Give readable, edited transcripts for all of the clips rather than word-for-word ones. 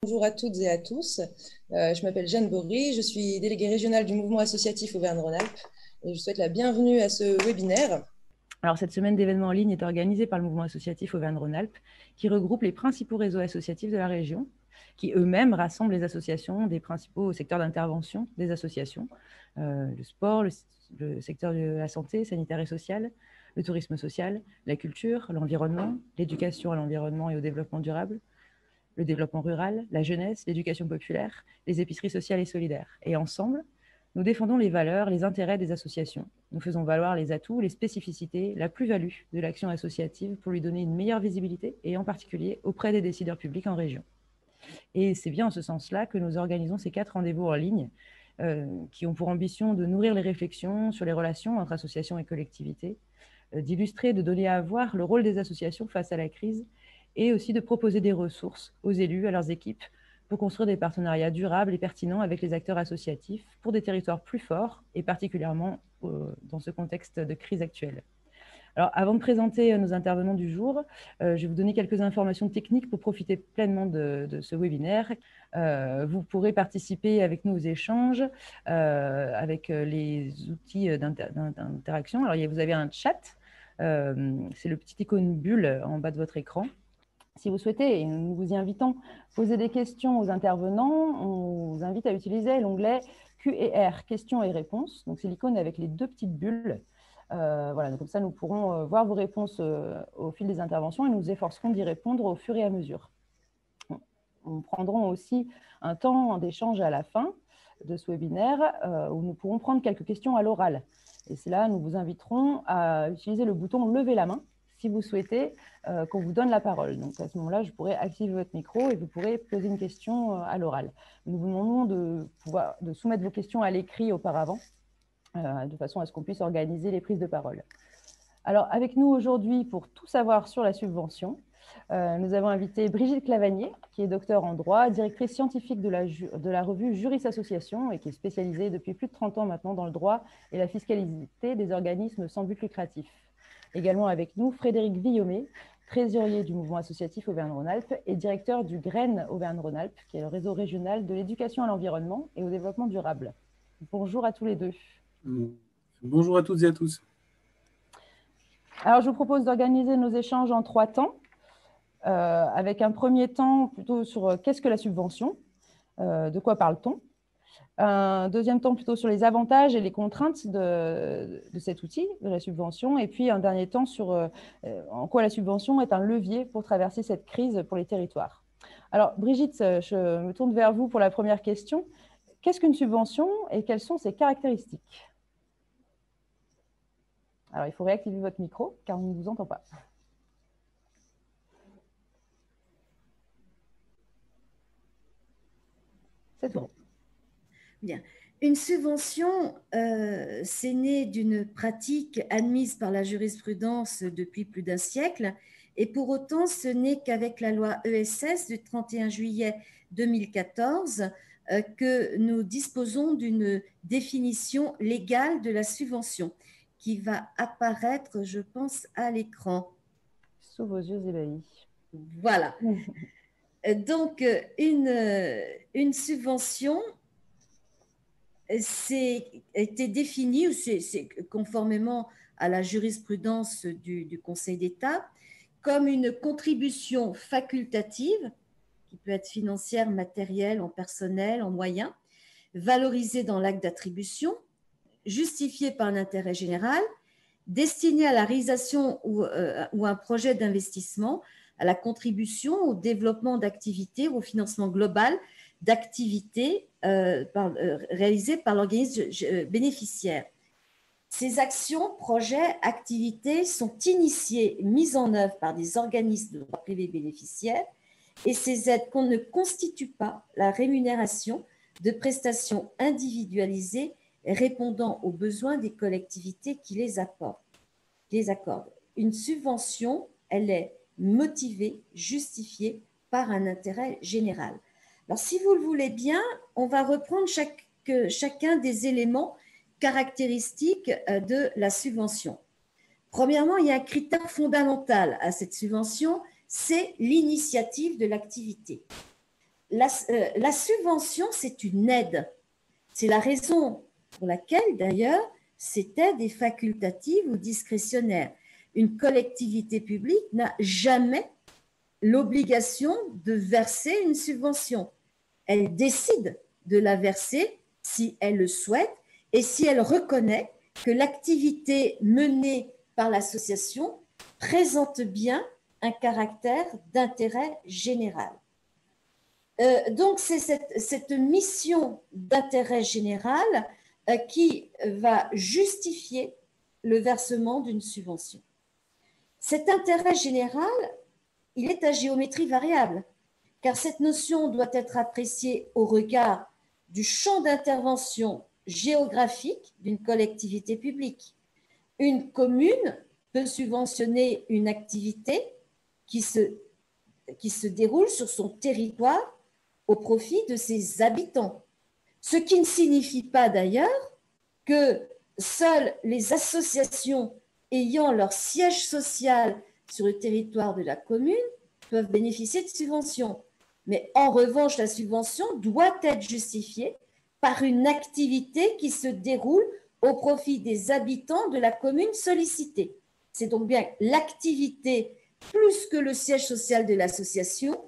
Bonjour à toutes et à tous. Je m'appelle Jeanne Bory, je suis déléguée régionale du mouvement associatif Auvergne-Rhône-Alpes et je souhaite la bienvenue à ce webinaire. Alors, cette semaine d'événements en ligne est organisée par le mouvement associatif Auvergne-Rhône-Alpes qui regroupe les principaux réseaux associatifs de la région, qui eux-mêmes rassemblent les associations des principaux secteurs d'intervention des associations, le sport, le secteur de la santé, sanitaire et sociale, le tourisme social, la culture, l'environnement, l'éducation à l'environnement et au développement durable, le développement rural, la jeunesse, l'éducation populaire, les épiceries sociales et solidaires. Et ensemble, nous défendons les valeurs, les intérêts des associations. Nous faisons valoir les atouts, les spécificités, la plus-value de l'action associative pour lui donner une meilleure visibilité et en particulier auprès des décideurs publics en région. Et c'est bien en ce sens-là que nous organisons ces 4 rendez-vous en ligne qui ont pour ambition de nourrir les réflexions sur les relations entre associations et collectivités, d'illustrer, de donner à voir le rôle des associations face à la crise et aussi de proposer des ressources aux élus, à leurs équipes, pour construire des partenariats durables et pertinents avec les acteurs associatifs pour des territoires plus forts et particulièrement dans ce contexte de crise actuelle. Alors, avant de présenter nos intervenants du jour, je vais vous donner quelques informations techniques pour profiter pleinement de ce webinaire. Vous pourrez participer avec nous aux échanges avec les outils d'interaction. Alors, vous avez un chat, c'est le petit icône bulle en bas de votre écran. Si vous souhaitez, et nous vous y invitons, poser des questions aux intervenants, on vous invite à utiliser l'onglet Q&R, questions et réponses. Donc, c'est l'icône avec les 2 petites bulles. Voilà, donc comme ça, nous pourrons voir vos réponses au fil des interventions et nous nous efforcerons d'y répondre au fur et à mesure. Nous prendrons aussi un temps d'échange à la fin de ce webinaire où nous pourrons prendre quelques questions à l'oral. Et c'est là, nous vous inviterons à utiliser le bouton « Lever la main » si vous souhaitez qu'on vous donne la parole. Donc, à ce moment-là, je pourrai activer votre micro et vous pourrez poser une question à l'oral. Nous vous demandons de soumettre vos questions à l'écrit auparavant, de façon à ce qu'on puisse organiser les prises de parole. Alors, avec nous aujourd'hui, pour tout savoir sur la subvention, nous avons invité Brigitte Clavagnier, qui est docteure en droit, directrice scientifique de la revue Juris Association et qui est spécialisée depuis plus de 30 ans maintenant dans le droit et la fiscalité des organismes sans but lucratif. Également avec nous, Frédéric Villomé, trésorier du mouvement associatif Auvergne-Rhône-Alpes et directeur du GREN Auvergne-Rhône-Alpes, qui est le réseau régional de l'éducation à l'environnement et au développement durable. Bonjour à tous les deux. Bonjour à toutes et à tous. Alors, je vous propose d'organiser nos échanges en 3 temps, avec un premier temps plutôt sur qu'est-ce que la subvention, de quoi parle-t-on, un deuxième temps plutôt sur les avantages et les contraintes de cet outil, de la subvention, et puis un dernier temps sur en quoi la subvention est un levier pour traverser cette crise pour les territoires. Alors, Brigitte, je me tourne vers vous pour la première question. Qu'est-ce qu'une subvention et quelles sont ses caractéristiques ? Alors, il faut réactiver votre micro car on ne vous entend pas. C'est tout. Bien. Une subvention, c'est né d'une pratique admise par la jurisprudence depuis plus d'un siècle, et pour autant, ce n'est qu'avec la loi ESS du 31 juillet 2014 que nous disposons d'une définition légale de la subvention qui va apparaître, je pense, à l'écran. Sous vos yeux ébahis. Voilà. Donc, une subvention, c'est été défini, ou c'est conformément à la jurisprudence du Conseil d'État, comme une contribution facultative, qui peut être financière, matérielle, en personnel, en moyens, valorisée dans l'acte d'attribution, justifiée par l'intérêt général, destinée à la réalisation ou un projet d'investissement, à la contribution au développement d'activités, au financement global d'activités réalisées par l'organisme bénéficiaire. Ces actions, projets, activités sont initiées, mises en œuvre par des organismes de droit privé bénéficiaires et ces aides ne constituent pas la rémunération de prestations individualisées répondant aux besoins des collectivités qui les accordent. Une subvention, elle est motivée, justifiée par un intérêt général. Alors, si vous le voulez bien, on va reprendre chacun des éléments caractéristiques de la subvention. Premièrement, il y a un critère fondamental à cette subvention, c'est l'initiative de l'activité. la subvention, c'est une aide. C'est la raison pour laquelle, d'ailleurs, cette aide est facultative ou discrétionnaire. Une collectivité publique n'a jamais l'obligation de verser une subvention. Elle décide de la verser si elle le souhaite et si elle reconnaît que l'activité menée par l'association présente bien un caractère d'intérêt général. Donc, c'est cette mission d'intérêt général qui va justifier le versement d'une subvention. Cet intérêt général, il est à géométrie variable, car cette notion doit être appréciée au regard du champ d'intervention géographique d'une collectivité publique. Une commune peut subventionner une activité qui se déroule sur son territoire au profit de ses habitants. Ce qui ne signifie pas d'ailleurs que seules les associations ayant leur siège social sur le territoire de la commune peuvent bénéficier de subventions. Mais en revanche, la subvention doit être justifiée par une activité qui se déroule au profit des habitants de la commune sollicitée. C'est donc bien l'activité plus que le siège social de l'association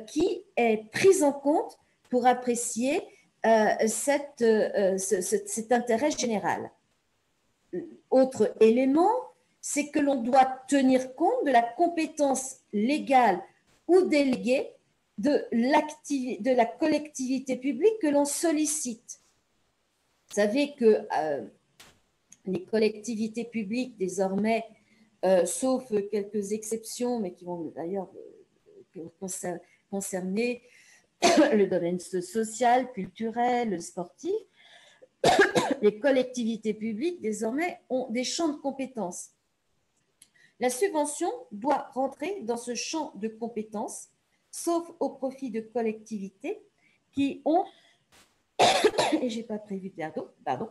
qui est prise en compte pour apprécier cet intérêt général. Autre élément, c'est que l'on doit tenir compte de la compétence légale ou déléguée de la collectivité publique que l'on sollicite. Vous savez que les collectivités publiques, désormais, sauf quelques exceptions, mais qui vont d'ailleurs concerner le domaine social, culturel, sportif, les collectivités publiques, désormais, ont des champs de compétences. La subvention doit rentrer dans ce champ de compétences, sauf au profit de collectivités qui ont, et je n'ai pas prévu de pardon,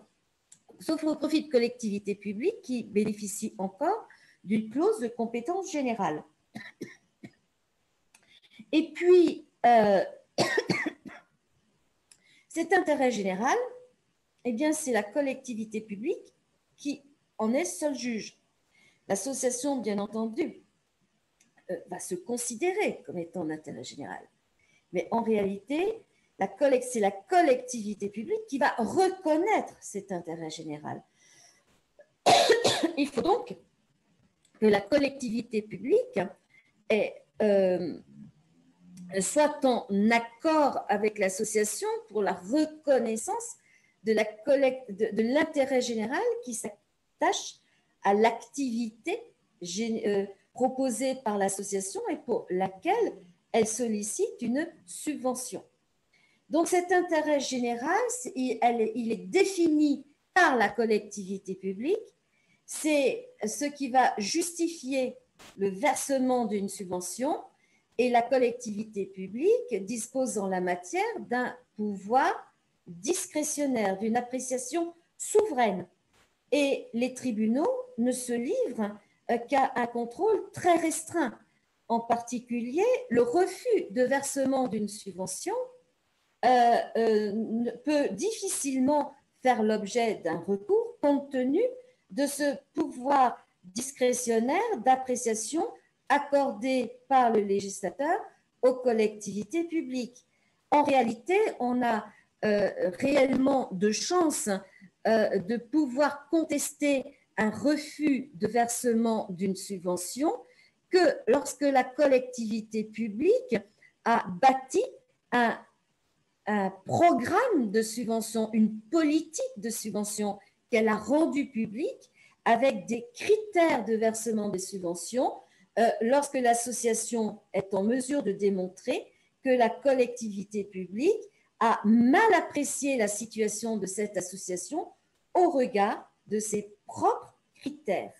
sauf au profit de collectivités publiques qui bénéficient encore d'une clause de compétence générale. Et puis, cet intérêt général, eh bien, c'est la collectivité publique qui en est seul juge. L'association, bien entendu, va se considérer comme étant d'intérêt général. Mais en réalité, c'est la collectivité publique qui va reconnaître cet intérêt général. Il faut donc que la collectivité publique soit en accord avec l'association pour la reconnaissance de l'intérêt général qui s'attache à l'activité proposée par l'association et pour laquelle elle sollicite une subvention. Donc cet intérêt général, il est défini par la collectivité publique, c'est ce qui va justifier le versement d'une subvention et la collectivité publique dispose en la matière d'un pouvoir discrétionnaire, d'une appréciation souveraine. Et les tribunaux ne se livrent qu'à un contrôle très restreint. En particulier, le refus de versement d'une subvention peut difficilement faire l'objet d'un recours compte tenu de ce pouvoir discrétionnaire d'appréciation accordé par le législateur aux collectivités publiques. En réalité, on a réellement de chances de pouvoir contester un refus de versement d'une subvention que lorsque la collectivité publique a bâti un programme de subvention, une politique de subvention qu'elle a rendue publique avec des critères de versement des subventions, lorsque l'association est en mesure de démontrer que la collectivité publique a mal apprécié la situation de cette association au regard de ses propres critères.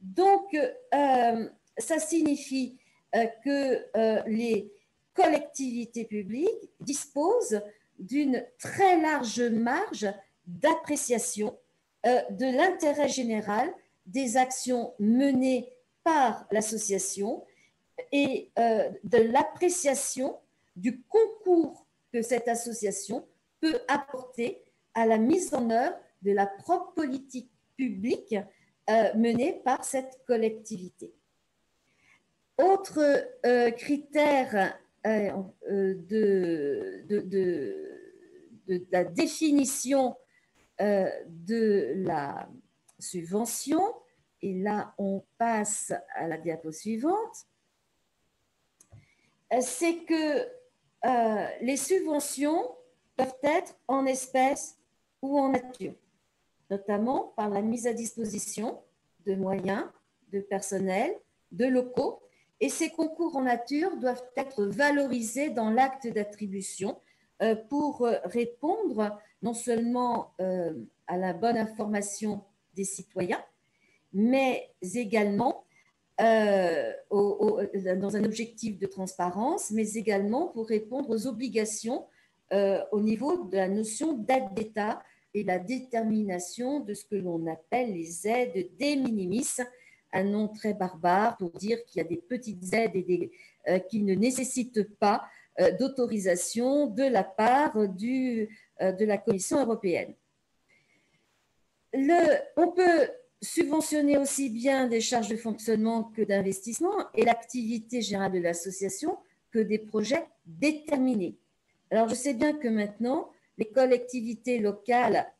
Donc, ça signifie que les collectivités publiques disposent d'une très large marge d'appréciation de l'intérêt général des actions menées par l'association et de l'appréciation du concours que cette association peut apporter à la mise en œuvre de la propre politique publique menée par cette collectivité. Autre critère de la définition de la subvention, et là on passe à la diapo suivante, c'est que les subventions peuvent être en espèces ou en nature, notamment par la mise à disposition de moyens, de personnel, de locaux, et ces concours en nature doivent être valorisés dans l'acte d'attribution pour répondre non seulement à la bonne information des citoyens, mais également dans un objectif de transparence, mais également pour répondre aux obligations au niveau de la notion d'aide d'État et la détermination de ce que l'on appelle les aides de minimis, un nom très barbare pour dire qu'il y a des petites aides et qui ne nécessitent pas d'autorisation de la part de la Commission européenne. On peut subventionner aussi bien des charges de fonctionnement que d'investissement et l'activité générale de l'association que des projets déterminés. Alors, je sais bien que maintenant, les collectivités locales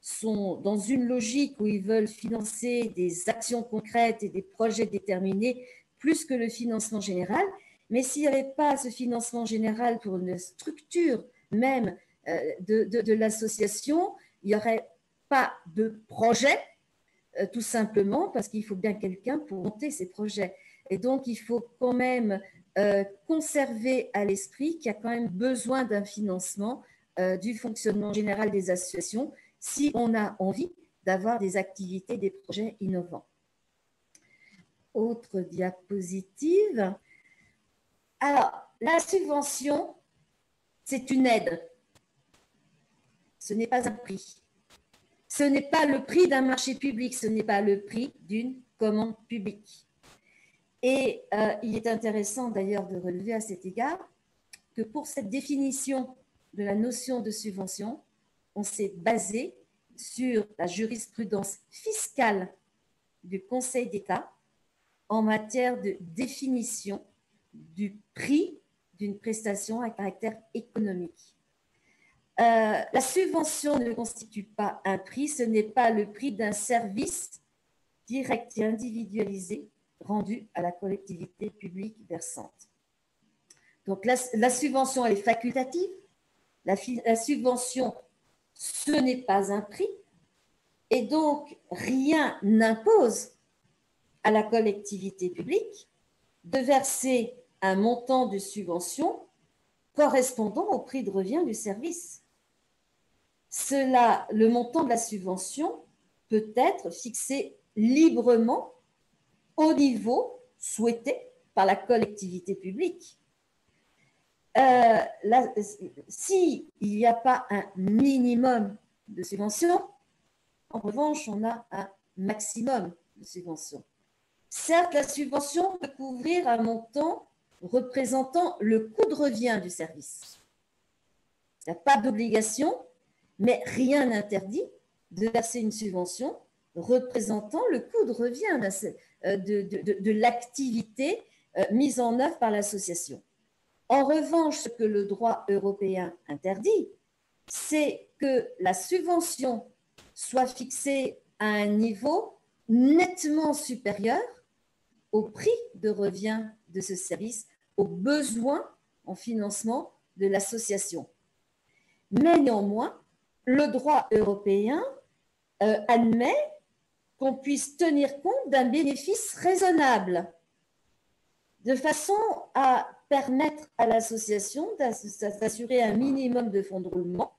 sont dans une logique où ils veulent financer des actions concrètes et des projets déterminés plus que le financement général. Mais s'il n'y avait pas ce financement général pour une structure même de l'association, il n'y aurait pas de projet, tout simplement parce qu'il faut bien quelqu'un pour monter ces projets. Et donc, il faut quand même conserver à l'esprit qu'il y a quand même besoin d'un financement du fonctionnement général des associations si on a envie d'avoir des activités, des projets innovants. Autre diapositive. Alors, la subvention, c'est une aide. Ce n'est pas un prix. Ce n'est pas le prix d'un marché public, ce n'est pas le prix d'une commande publique. Et il est intéressant d'ailleurs de relever à cet égard que pour cette définition de la notion de subvention, on s'est basé sur la jurisprudence fiscale du Conseil d'État en matière de définition du prix d'une prestation à caractère économique. La subvention ne constitue pas un prix, ce n'est pas le prix d'un service direct et individualisé rendu à la collectivité publique versante. Donc la subvention, elle est facultative. La subvention, ce n'est pas un prix. Et donc, rien n'impose à la collectivité publique de verser un montant de subvention correspondant au prix de revient du service. Le montant de la subvention peut être fixé librement au niveau souhaité par la collectivité publique. S'il n'y a pas un minimum de subvention, en revanche, on a un maximum de subvention. Certes, la subvention peut couvrir un montant représentant le coût de revient du service. Il n'y a pas d'obligation, mais rien n'interdit de verser une subvention représentant le coût de revient de l'activité mise en œuvre par l'association. En revanche, ce que le droit européen interdit, c'est que la subvention soit fixée à un niveau nettement supérieur au prix de revient de ce service, aux besoins en financement de l'association. Mais néanmoins, le droit européen admet qu'on puisse tenir compte d'un bénéfice raisonnable, de façon à permettre à l'association d'assurer un minimum de fonds de roulement,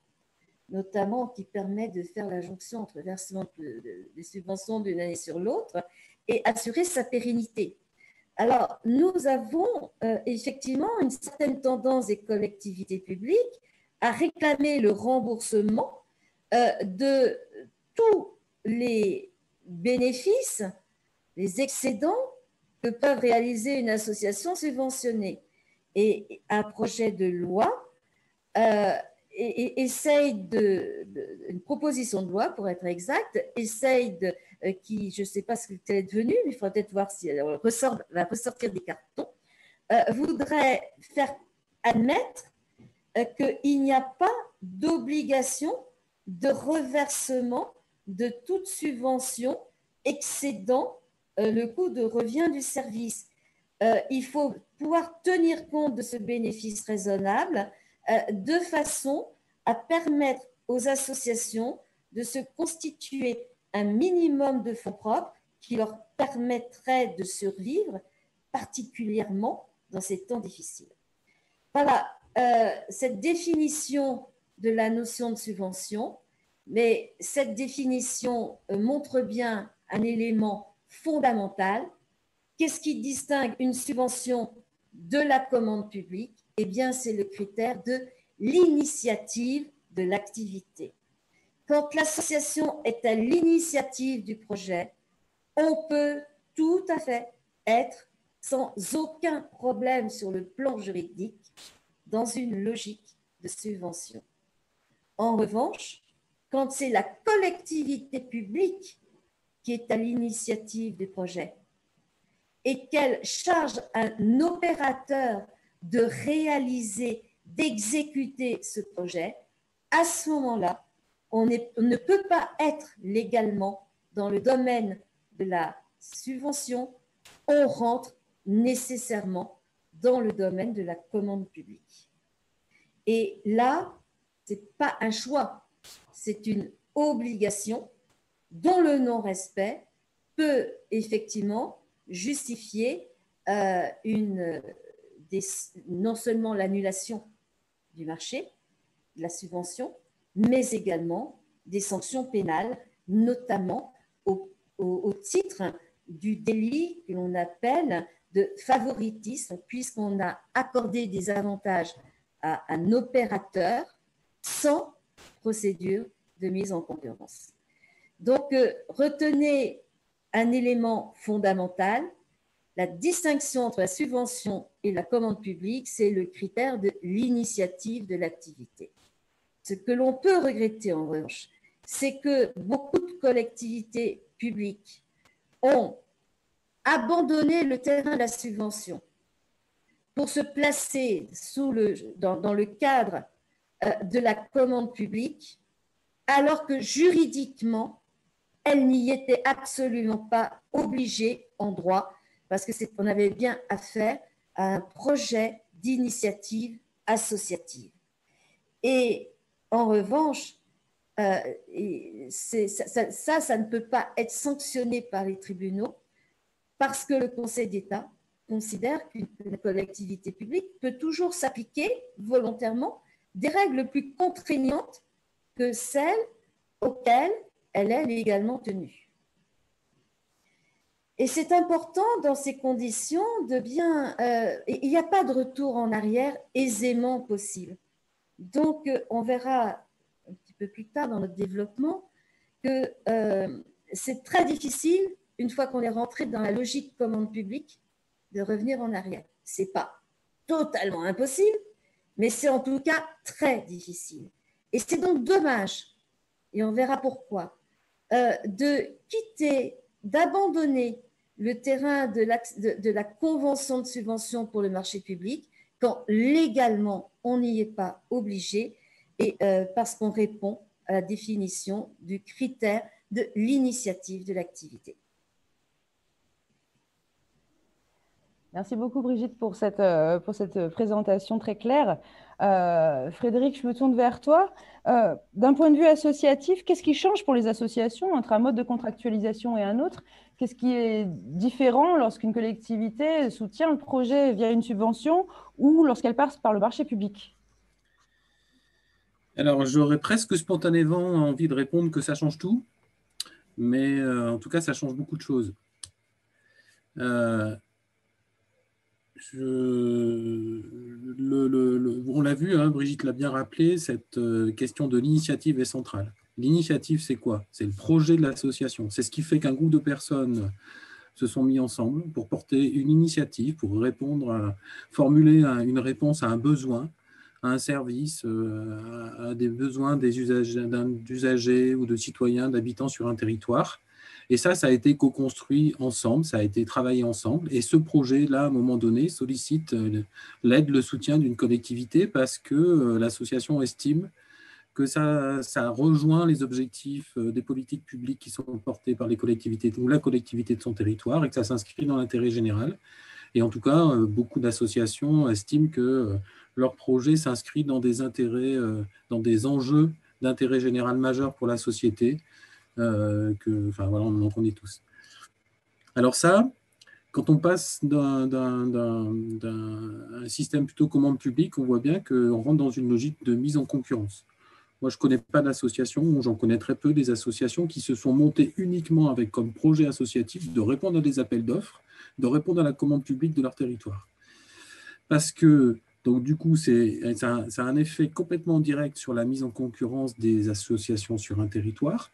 notamment qui permet de faire la jonction entre versement des subventions d'une année sur l'autre et assurer sa pérennité. Alors, nous avons effectivement une certaine tendance des collectivités publiques à réclamer le remboursement de tous les bénéfices, les excédents que peuvent réaliser une association subventionnée. et un projet de loi et essaye une proposition de loi, pour être exact, qui, je ne sais pas ce qu'elle est devenue, mais il faudra peut-être voir si elle va ressortir des cartons, voudrait faire admettre qu'il n'y a pas d'obligation de reversement de toute subvention excédant le coût de revient du service. Il faut pouvoir tenir compte de ce bénéfice raisonnable de façon à permettre aux associations de se constituer un minimum de fonds propres qui leur permettrait de survivre, particulièrement dans ces temps difficiles. Voilà, cette définition de la notion de subvention, mais cette définition montre bien un élément fondamental. Qu'est-ce qui distingue une subvention de la commande publique? Eh bien, c'est le critère de l'initiative de l'activité. Quand l'association est à l'initiative du projet, on peut tout à fait être sans aucun problème sur le plan juridique dans une logique de subvention. En revanche, quand c'est la collectivité publique qui est à l'initiative du projet et qu'elle charge un opérateur de réaliser, d'exécuter ce projet, à ce moment-là, on ne peut pas être légalement dans le domaine de la subvention, on rentre nécessairement dans le domaine de la commande publique. Et là, ce n'est pas un choix, c'est une obligation dont le non-respect peut effectivement justifier non seulement l'annulation du marché, de la subvention, mais également des sanctions pénales, notamment au titre du délit que l'on appelle de favoritisme, puisqu'on a accordé des avantages à un opérateur sans procédure de mise en concurrence. Donc, retenez un élément fondamental, la distinction entre la subvention et la commande publique, c'est le critère de l'initiative de l'activité. Ce que l'on peut regretter en revanche, c'est que beaucoup de collectivités publiques ont abandonné le terrain de la subvention pour se placer dans le cadre de la commande publique, alors que juridiquement, elles n'y étaient absolument pas obligées en droit, parce qu'on avait bien affaire à un projet d'initiative associative. Et en revanche, ça ne peut pas être sanctionné par les tribunaux parce que le Conseil d'État considère qu'une collectivité publique peut toujours s'appliquer volontairement des règles plus contraignantes que celles auxquelles elle est légalement tenue. Et c'est important dans ces conditions de bien... il n'y a pas de retour en arrière aisément possible. Donc, on verra un petit peu plus tard dans notre développement que c'est très difficile, une fois qu'on est rentré dans la logique commande publique, de revenir en arrière. Ce n'est pas totalement impossible, mais c'est en tout cas très difficile. Et c'est donc dommage, et on verra pourquoi, d'abandonner le terrain de la convention de subvention pour le marché public quand légalement on n'y est pas obligé et parce qu'on répond à la définition du critère de l'initiative de l'activité. Merci beaucoup Brigitte pour cette présentation très claire. Frédéric, je me tourne vers toi. D'un point de vue associatif, qu'est-ce qui change pour les associations entre un mode de contractualisation et un autre? Qu'est-ce qui est différent lorsqu'une collectivité soutient le projet via une subvention ou lorsqu'elle passe par le marché public? Alors, j'aurais presque spontanément envie de répondre que ça change tout, mais en tout cas, ça change beaucoup de choses. On l'a vu, hein, Brigitte l'a bien rappelé, cette question de l'initiative est centrale. L'initiative, c'est quoi? C'est le projet de l'association. C'est ce qui fait qu'un groupe de personnes se sont mis ensemble pour porter une initiative, pour formuler une réponse à un besoin, à un service, à des besoins des d'usagers ou de citoyens, d'habitants sur un territoire. Et ça a été co-construit ensemble, ça a été travaillé ensemble. Et ce projet-là, à un moment donné, sollicite l'aide, le soutien d'une collectivité parce que l'association estime que ça rejoint les objectifs des politiques publiques qui sont portées par les collectivités ou la collectivité de son territoire et que ça s'inscrit dans l'intérêt général. Et en tout cas, beaucoup d'associations estiment que leur projet s'inscrit dans des intérêts, dans des enjeux d'intérêt général majeur pour la société, enfin voilà, on en connaît tous. Alors ça, quand on passe d'un système plutôt commande publique, on voit bien qu'on rentre dans une logique de mise en concurrence. Moi, je ne connais pas d'associations, ou j'en connais très peu, des associations qui se sont montées uniquement avec comme projet associatif de répondre à des appels d'offres, de répondre à la commande publique de leur territoire. Parce que, donc du coup, ça a un effet complètement direct sur la mise en concurrence des associations sur un territoire.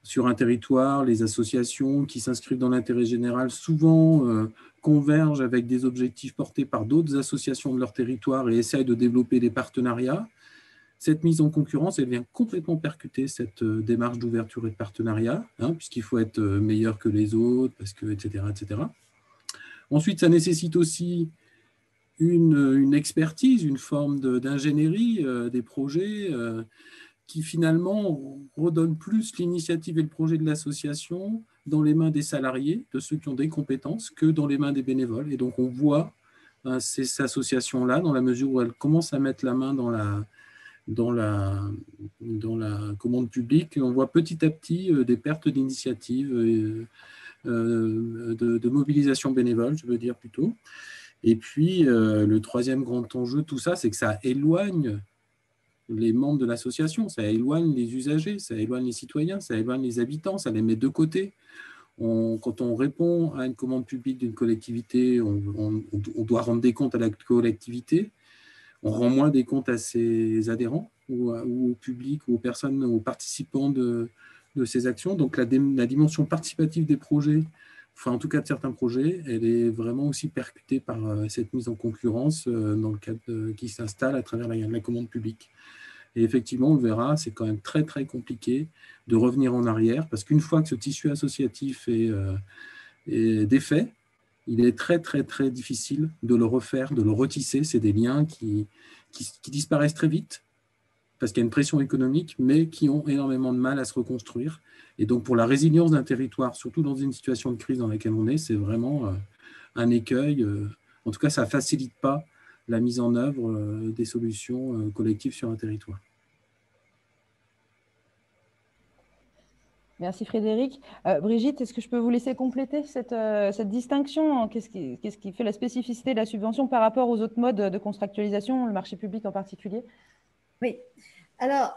Sur un territoire, les associations qui s'inscrivent dans l'intérêt général souvent convergent avec des objectifs portés par d'autres associations de leur territoire et essayent de développer des partenariats. Cette mise en concurrence, elle vient complètement percuter cette démarche d'ouverture et de partenariat, puisqu'il faut être meilleur que les autres, parce que, etc., etc. Ensuite, ça nécessite aussi une expertise, une forme d'ingénierie des projets qui finalement redonne plus l'initiative et le projet de l'association dans les mains des salariés, de ceux qui ont des compétences, que dans les mains des bénévoles. Et donc, on voit ces associations-là, dans la mesure où elles commencent à mettre la main dans la commande publique, on voit petit à petit des pertes d'initiative, de mobilisation bénévole, je veux dire plutôt. Et puis, le troisième grand enjeu de tout ça, c'est que ça éloigne les membres de l'association, ça éloigne les usagers, ça éloigne les citoyens, ça éloigne les habitants, ça les met de côté. Quand on répond à une commande publique d'une collectivité, on doit rendre des comptes à la collectivité. On rend moins des comptes à ses adhérents ou au public ou aux personnes, aux participants de ces actions. Donc la dimension participative des projets, enfin en tout cas de certains projets, elle est vraiment aussi percutée par cette mise en concurrence dans le cadre qui s'installe à travers la commande publique. Et effectivement, on le verra, c'est quand même très très compliqué de revenir en arrière parce qu'une fois que ce tissu associatif est défait, il est très, très, très difficile de le refaire, de le retisser. C'est des liens qui disparaissent très vite parce qu'il y a une pression économique, mais qui ont énormément de mal à se reconstruire. Et donc, pour la résilience d'un territoire, surtout dans une situation de crise dans laquelle on est, c'est vraiment un écueil. En tout cas, ça ne facilite pas la mise en œuvre des solutions collectives sur un territoire. Merci Frédéric. Brigitte, est-ce que je peux vous laisser compléter cette distinction? Qu'est-ce qui fait la spécificité de la subvention par rapport aux autres modes de contractualisation, le marché public en particulier? Oui. Alors,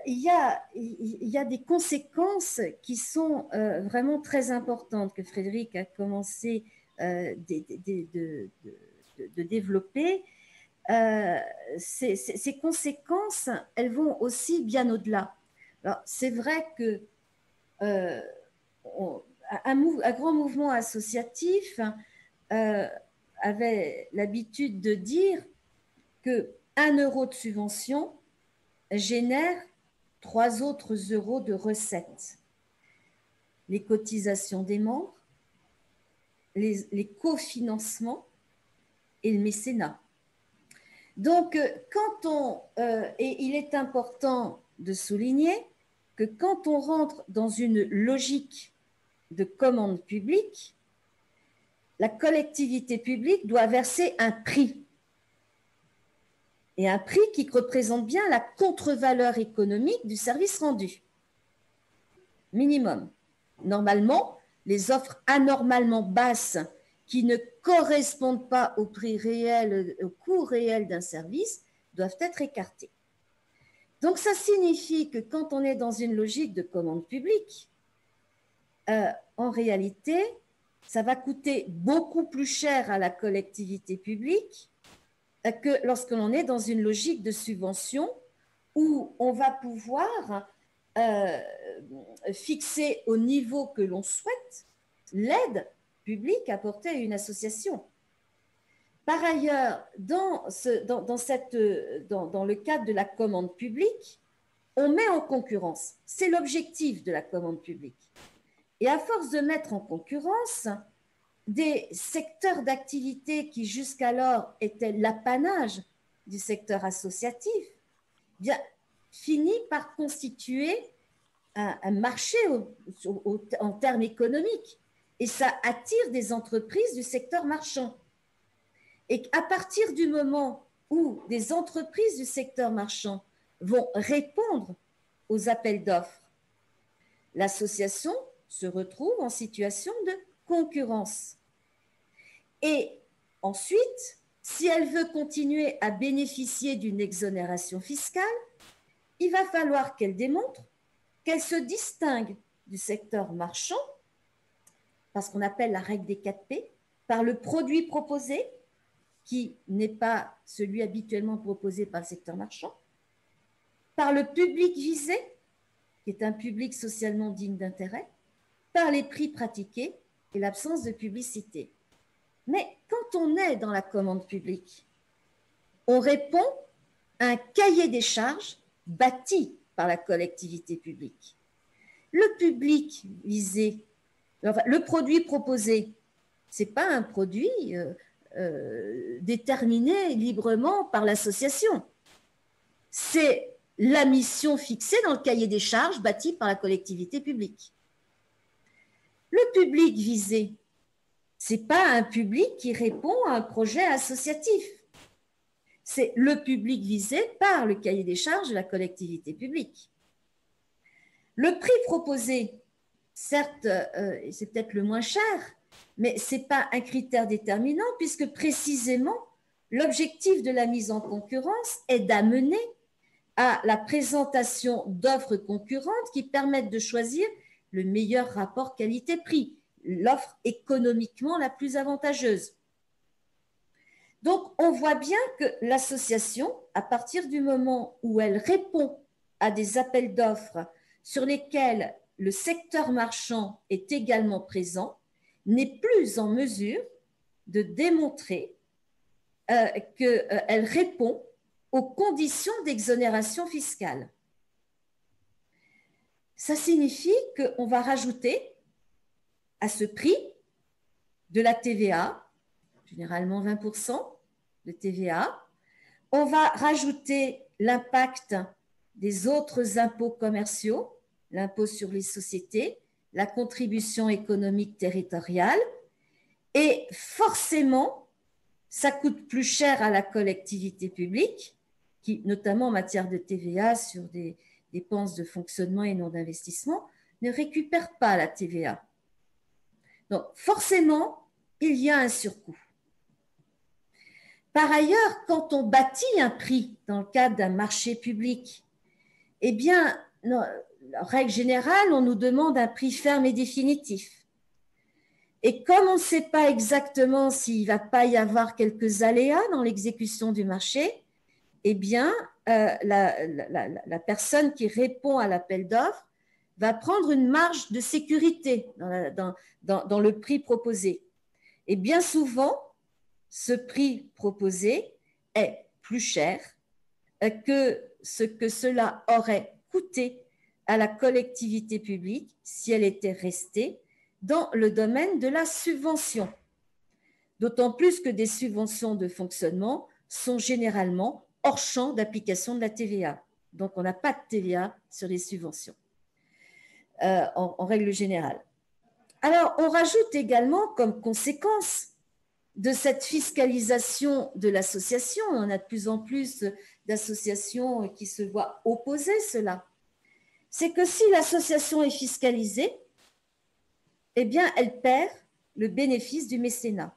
il y a des conséquences qui sont vraiment très importantes que Frédéric a commencé de développer. Ces conséquences, elles vont aussi bien au-delà. Alors, c'est vrai que un grand mouvement associatif avait l'habitude de dire que 1 euro de subvention génère 3 autres euros de recettes. Les cotisations des membres, les cofinancements et le mécénat. Donc, et il est important de souligner que quand on rentre dans une logique de commande publique, la collectivité publique doit verser un prix. Et un prix qui représente bien la contre-valeur économique du service rendu. Minimum. Normalement, les offres anormalement basses qui ne correspondent pas au prix réel, au coût réel d'un service, doivent être écartées. Donc, ça signifie que quand on est dans une logique de commande publique, en réalité, ça va coûter beaucoup plus cher à la collectivité publique que lorsque l'on est dans une logique de subvention où on va pouvoir fixer au niveau que l'on souhaite l'aide public apporté à une association. Par ailleurs, dans le cadre de la commande publique, on met en concurrence. C'est l'objectif de la commande publique. Et à force de mettre en concurrence des secteurs d'activité qui jusqu'alors étaient l'apanage du secteur associatif, bien, finit par constituer un marché en termes économiques. Et ça attire des entreprises du secteur marchand. Et à partir du moment où des entreprises du secteur marchand vont répondre aux appels d'offres, l'association se retrouve en situation de concurrence. Et ensuite, si elle veut continuer à bénéficier d'une exonération fiscale, il va falloir qu'elle démontre qu'elle se distingue du secteur marchand, par ce qu'on appelle la règle des 4P, par le produit proposé, qui n'est pas celui habituellement proposé par le secteur marchand, par le public visé, qui est un public socialement digne d'intérêt, par les prix pratiqués et l'absence de publicité. Mais quand on est dans la commande publique, on répond à un cahier des charges bâti par la collectivité publique. Le public visé, enfin, le produit proposé, ce n'est pas un produit déterminé librement par l'association. C'est la mission fixée dans le cahier des charges bâti par la collectivité publique. Le public visé, ce n'est pas un public qui répond à un projet associatif. C'est le public visé par le cahier des charges de la collectivité publique. Le prix proposé, certes, c'est peut-être le moins cher, mais ce n'est pas un critère déterminant puisque précisément l'objectif de la mise en concurrence est d'amener à la présentation d'offres concurrentes qui permettent de choisir le meilleur rapport qualité-prix, l'offre économiquement la plus avantageuse. Donc, on voit bien que l'association, à partir du moment où elle répond à des appels d'offres sur lesquels le secteur marchand est également présent, n'est plus en mesure de démontrer qu'elle répond aux conditions d'exonération fiscale. Ça signifie qu'on va rajouter à ce prix de la TVA, généralement 20% de TVA. On va rajouter l'impact des autres impôts commerciaux, l'impôt sur les sociétés, la contribution économique territoriale, et forcément, ça coûte plus cher à la collectivité publique, qui, notamment en matière de TVA sur des dépenses de fonctionnement et non d'investissement, ne récupère pas la TVA. Donc, forcément, il y a un surcoût. Par ailleurs, quand on bâtit un prix dans le cadre d'un marché public, eh bien, en règle générale, on nous demande un prix ferme et définitif. Et comme on ne sait pas exactement s'il ne va pas y avoir quelques aléas dans l'exécution du marché, eh bien, la personne qui répond à l'appel d'offres va prendre une marge de sécurité dans le prix proposé. Et bien souvent, ce prix proposé est plus cher que ce que cela aurait coûté à la collectivité publique si elle était restée dans le domaine de la subvention. D'autant plus que des subventions de fonctionnement sont généralement hors champ d'application de la TVA. Donc, on n'a pas de TVA sur les subventions, en règle générale. Alors, on rajoute également comme conséquence de cette fiscalisation de l'association, on a de plus en plus d'associations qui se voient opposer cela, c'est que si l'association est fiscalisée, eh bien, elle perd le bénéfice du mécénat.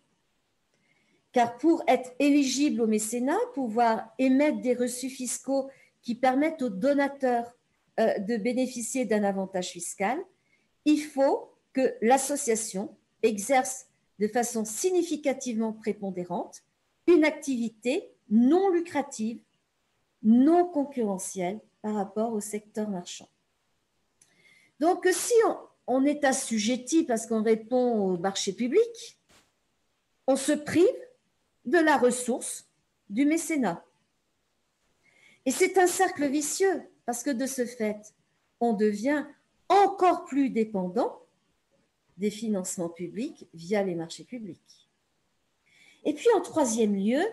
Car pour être éligible au mécénat, pouvoir émettre des reçus fiscaux qui permettent aux donateurs de bénéficier d'un avantage fiscal, il faut que l'association exerce de façon significativement prépondérante une activité non lucrative, non concurrentielle par rapport au secteur marchand. Donc, si on est assujetti parce qu'on répond au marché public, on se prive de la ressource du mécénat. Et c'est un cercle vicieux parce que de ce fait, on devient encore plus dépendant des financements publics via les marchés publics. Et puis en troisième lieu,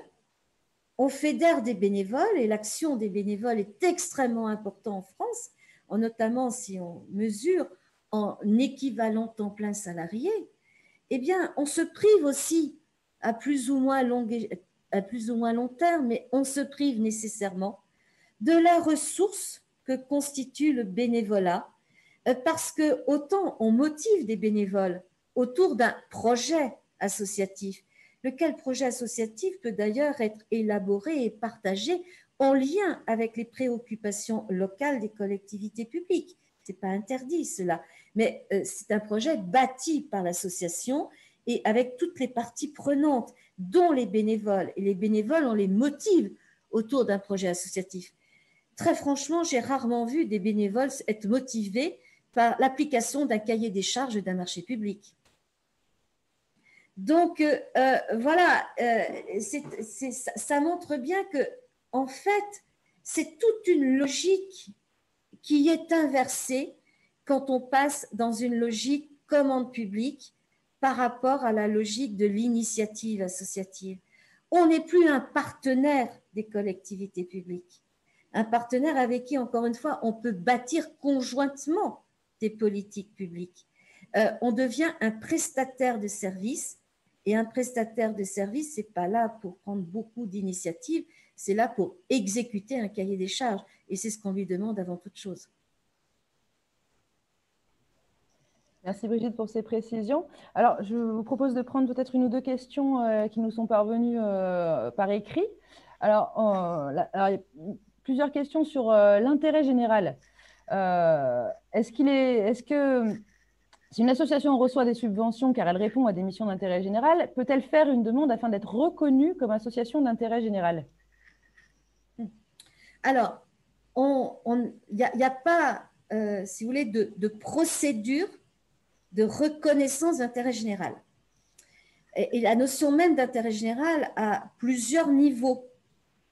on fédère des bénévoles et l'action des bénévoles est extrêmement importante en France, notamment si on mesure en équivalent temps plein salarié. Eh bien, on se prive aussi à plus ou moins long terme, mais on se prive nécessairement de la ressource que constitue le bénévolat, parce que autant on motive des bénévoles autour d'un projet associatif, lequel projet associatif peut d'ailleurs être élaboré et partagé en lien avec les préoccupations locales des collectivités publiques. Ce n'est pas interdit cela, mais c'est un projet bâti par l'association et avec toutes les parties prenantes, dont les bénévoles. Et les bénévoles, on les motive autour d'un projet associatif. Très franchement, j'ai rarement vu des bénévoles être motivés par l'application d'un cahier des charges d'un marché public. Donc, voilà, ça montre bien que, en fait, c'est toute une logique qui est inversée quand on passe dans une logique commande publique par rapport à la logique de l'initiative associative. On n'est plus un partenaire des collectivités publiques, un partenaire avec qui, encore une fois, on peut bâtir conjointement des politiques publiques. On devient un prestataire de services, et un prestataire de services, ce n'est pas là pour prendre beaucoup d'initiatives, c'est là pour exécuter un cahier des charges, et c'est ce qu'on lui demande avant toute chose. Merci Brigitte pour ces précisions. Alors, je vous propose de prendre peut-être une ou deux questions qui nous sont parvenues par écrit. Alors, il y a plusieurs questions sur l'intérêt général. Est-ce que si une association reçoit des subventions car elle répond à des missions d'intérêt général, peut-elle faire une demande afin d'être reconnue comme association d'intérêt général? Alors, il n'y a pas, si vous voulez, de procédure de reconnaissance d'intérêt général. Et la notion même d'intérêt général a plusieurs niveaux.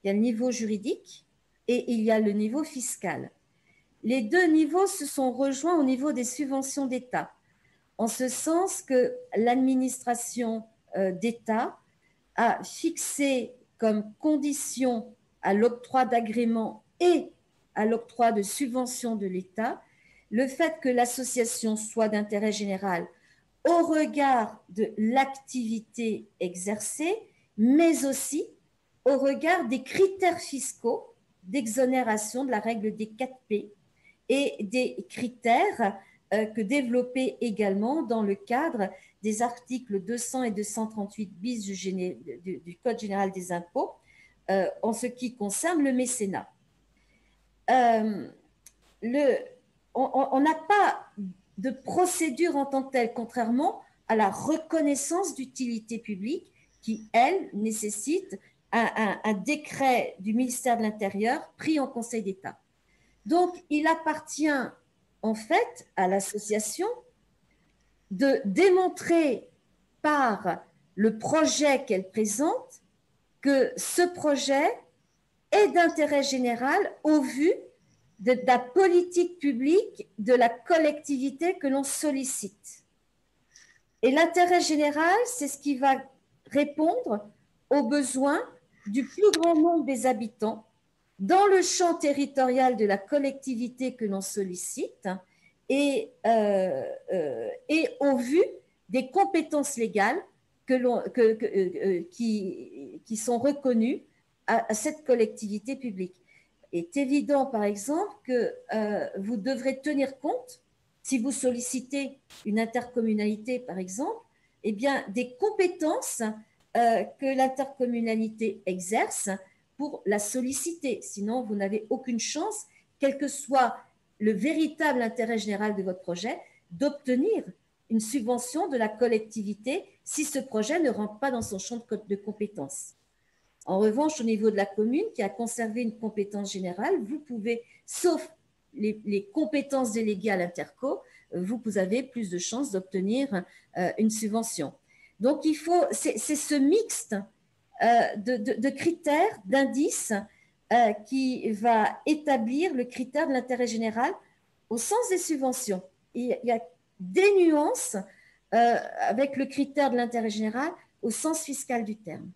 Il y a le niveau juridique et il y a le niveau fiscal. Les deux niveaux se sont rejoints au niveau des subventions d'État, en ce sens que l'administration d'État a fixé comme condition à l'octroi d'agrément et à l'octroi de subventions de l'État le fait que l'association soit d'intérêt général au regard de l'activité exercée, mais aussi au regard des critères fiscaux d'exonération de la règle des 4P et des critères que développés également dans le cadre des articles 200 et 238 bis du Code général des impôts en ce qui concerne le mécénat. On n'a pas de procédure en tant que telle, contrairement à la reconnaissance d'utilité publique qui, elle, nécessite un décret du ministère de l'Intérieur pris en Conseil d'État. Donc, il appartient en fait à l'association de démontrer par le projet qu'elle présente que ce projet est d'intérêt général au vu de la politique publique de la collectivité que l'on sollicite. Et l'intérêt général, c'est ce qui va répondre aux besoins du plus grand nombre des habitants dans le champ territorial de la collectivité que l'on sollicite et au vu des compétences légales qui sont reconnues à cette collectivité publique. Il est évident, par exemple, que vous devrez tenir compte, si vous sollicitez une intercommunalité, par exemple, eh bien, des compétences que l'intercommunalité exerce pour la solliciter. Sinon, vous n'avez aucune chance, quel que soit le véritable intérêt général de votre projet, d'obtenir une subvention de la collectivité si ce projet ne rentre pas dans son champ de compétences. En revanche, au niveau de la commune qui a conservé une compétence générale, vous pouvez, sauf les compétences déléguées à l'interco, vous avez plus de chances d'obtenir une subvention. Donc, c'est ce mixte de critères, d'indices qui va établir le critère de l'intérêt général au sens des subventions. Il y a des nuances avec le critère de l'intérêt général au sens fiscal du terme.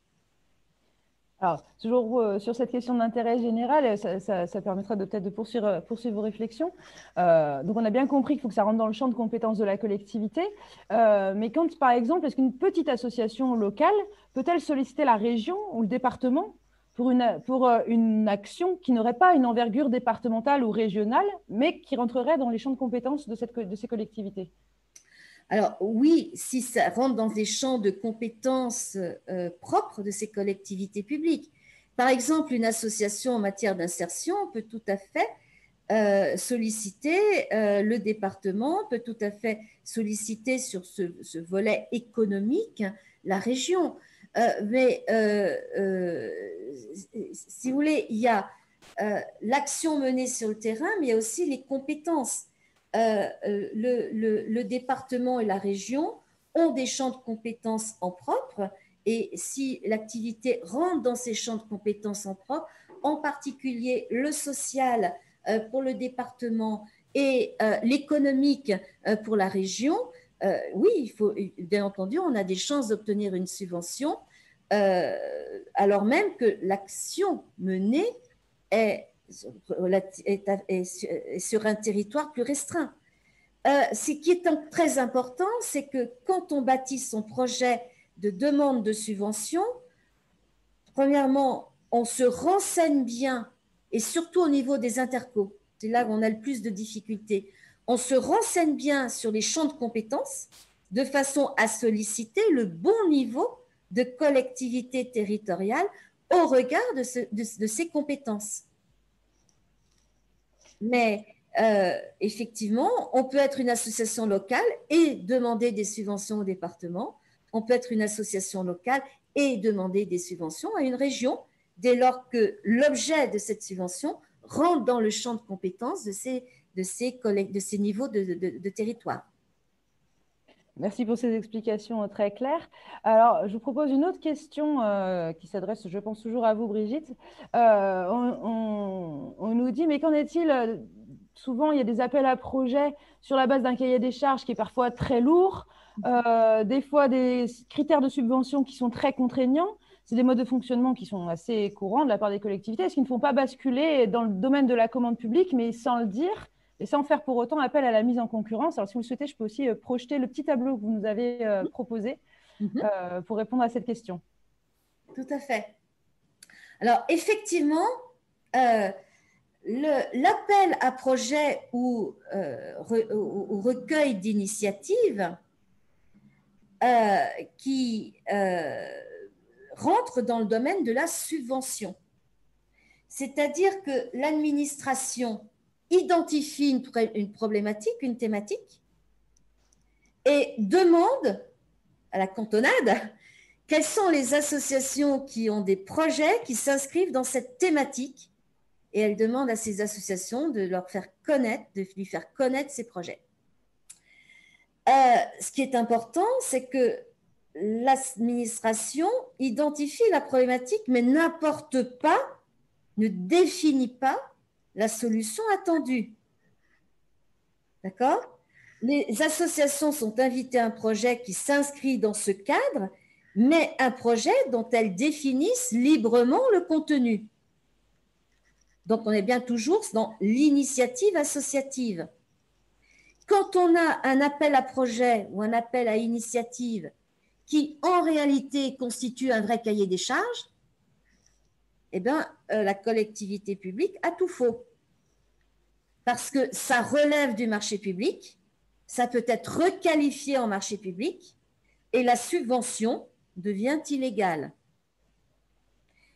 Alors, toujours sur cette question d'intérêt général, ça permettra peut-être de poursuivre vos réflexions. Donc, on a bien compris qu'il faut que ça rentre dans le champ de compétences de la collectivité. Mais quand, par exemple, est-ce qu'une petite association locale peut-elle solliciter la région ou le département pour une action qui n'aurait pas une envergure départementale ou régionale, mais qui rentrerait dans les champs de compétences de ces collectivités? Alors oui, si ça rentre dans des champs de compétences propres de ces collectivités publiques. Par exemple, une association en matière d'insertion peut tout à fait solliciter le département, peut tout à fait solliciter sur ce volet économique la région. Mais si vous voulez, il y a l'action menée sur le terrain, mais il y a aussi les compétences. Le département et la région ont des champs de compétences en propre, et si l'activité rentre dans ces champs de compétences en propre, en particulier le social pour le département et l'économique pour la région, oui, il faut, bien entendu, on a des chances d'obtenir une subvention, alors même que l'action menée est sur un territoire plus restreint. Ce qui est très important, c'est que quand on bâtit son projet de demande de subvention, premièrement, on se renseigne bien, et surtout au niveau des intercos, c'est là où on a le plus de difficultés, on se renseigne bien sur les champs de compétences de façon à solliciter le bon niveau de collectivité territoriale au regard de ces compétences. Mais effectivement, on peut être une association locale et demander des subventions au département. On peut être une association locale et demander des subventions à une région dès lors que l'objet de cette subvention rentre dans le champ de compétences de ces niveaux de territoire. Merci pour ces explications très claires. Alors, je vous propose une autre question qui s'adresse, je pense, toujours à vous, Brigitte. On nous dit, mais qu'en est-il? Souvent, il y a des appels à projets sur la base d'un cahier des charges qui est parfois très lourd, des fois des critères de subvention qui sont très contraignants. C'est des modes de fonctionnement qui sont assez courants de la part des collectivités. Est-ce qu'ils ne font pas basculer dans le domaine de la commande publique, mais sans le dire, et sans faire pour autant appel à la mise en concurrence? Alors, si vous le souhaitez, je peux aussi projeter le petit tableau que vous nous avez proposé pour répondre à cette question. Tout à fait. Alors, effectivement, l'appel à projet ou recueil d'initiatives qui rentre dans le domaine de la subvention. C'est-à-dire que l'administration identifie une problématique, une thématique, et demande à la cantonade quelles sont les associations qui ont des projets qui s'inscrivent dans cette thématique, et elle demande à ces associations de leur faire connaître, de lui faire connaître ces projets. Ce qui est important, c'est que l'administration identifie la problématique, mais n'apporte pas, ne définit pas la solution attendue. D'accord? Les associations sont invitées à un projet qui s'inscrit dans ce cadre, mais un projet dont elles définissent librement le contenu. Donc, on est bien toujours dans l'initiative associative. Quand on a un appel à projet ou un appel à initiative qui, en réalité, constitue un vrai cahier des charges, eh bien, la collectivité publique a tout faux. Parce que ça relève du marché public, ça peut être requalifié en marché public et la subvention devient illégale.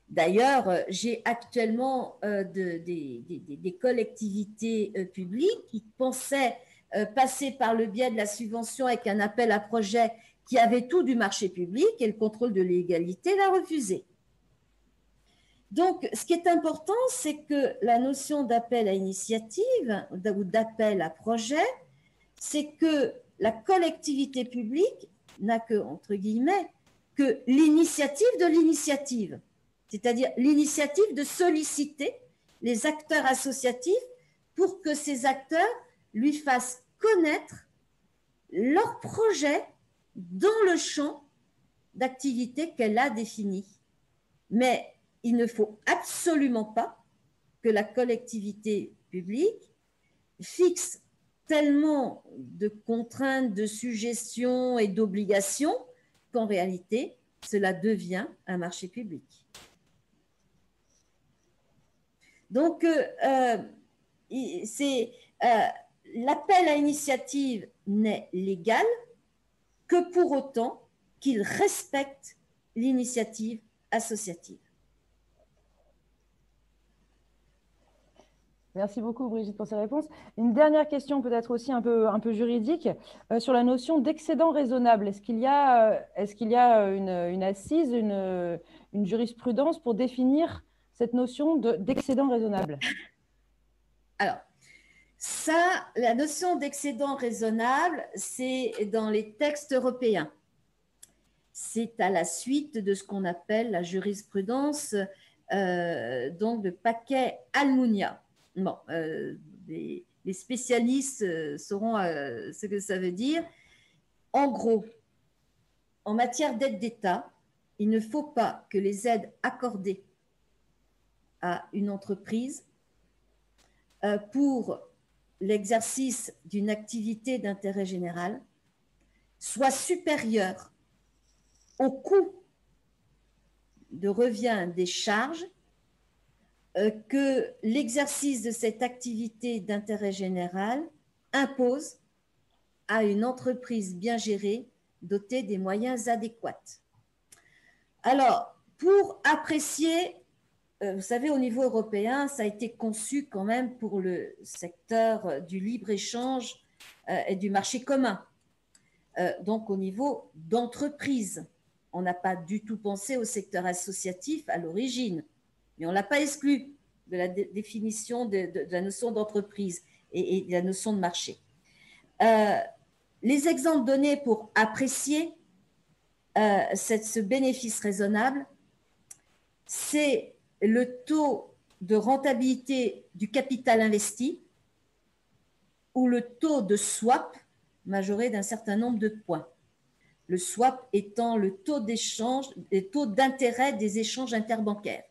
D'ailleurs, j'ai actuellement des collectivités publiques qui pensaient passer par le biais de la subvention avec un appel à projet qui avait tout du marché public, et le contrôle de légalité l'a refusé. Donc, ce qui est important, c'est que la notion d'appel à initiative ou d'appel à projet, c'est que la collectivité publique n'a que, entre guillemets, que l'initiative de l'initiative, c'est-à-dire l'initiative de solliciter les acteurs associatifs pour que ces acteurs lui fassent connaître leur projet dans le champ d'activité qu'elle a défini. Mais il ne faut absolument pas que la collectivité publique fixe tellement de contraintes, de suggestions et d'obligations qu'en réalité, cela devient un marché public. Donc, l'appel à initiative n'est légal que pour autant qu'il respecte l'initiative associative. Merci beaucoup Brigitte pour ces réponses. Une dernière question peut-être aussi un peu juridique sur la notion d'excédent raisonnable. Est-ce qu'il y a une assise, une jurisprudence pour définir cette notion d'excédent raisonnable? Alors, ça, la notion d'excédent raisonnable, c'est dans les textes européens. C'est à la suite de ce qu'on appelle la jurisprudence donc de paquet Almunia. Bon, les spécialistes sauront ce que ça veut dire. En gros, en matière d'aide d'État, il ne faut pas que les aides accordées à une entreprise pour l'exercice d'une activité d'intérêt général soient supérieures au coût de revient des charges que l'exercice de cette activité d'intérêt général impose à une entreprise bien gérée, dotée des moyens adéquats. Alors, pour apprécier, vous savez, au niveau européen, ça a été conçu quand même pour le secteur du libre-échange et du marché commun. Donc, au niveau d'entreprise, on n'a pas du tout pensé au secteur associatif à l'origine, mais on ne l'a pas exclu de la définition de la notion d'entreprise et de la notion de marché. Les exemples donnés pour apprécier ce bénéfice raisonnable, c'est le taux de rentabilité du capital investi ou le taux de swap majoré d'un certain nombre de points. Le swap étant le taux d'échange, les taux d'intérêt des échanges interbancaires.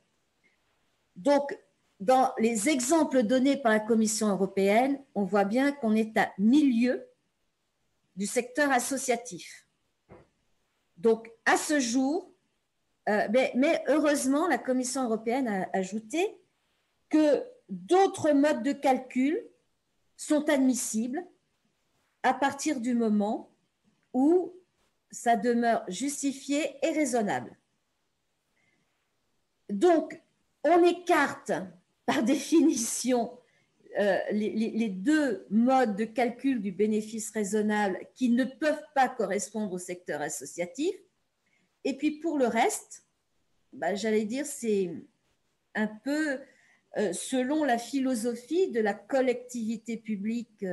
Donc, dans les exemples donnés par la Commission européenne, on voit bien qu'on est à milieu du secteur associatif. Donc, à ce jour, mais heureusement, la Commission européenne a ajouté que d'autres modes de calcul sont admissibles à partir du moment où ça demeure justifié et raisonnable. Donc, on écarte par définition les deux modes de calcul du bénéfice raisonnable qui ne peuvent pas correspondre au secteur associatif. Et puis pour le reste, j'allais dire, c'est un peu selon la philosophie de la collectivité publique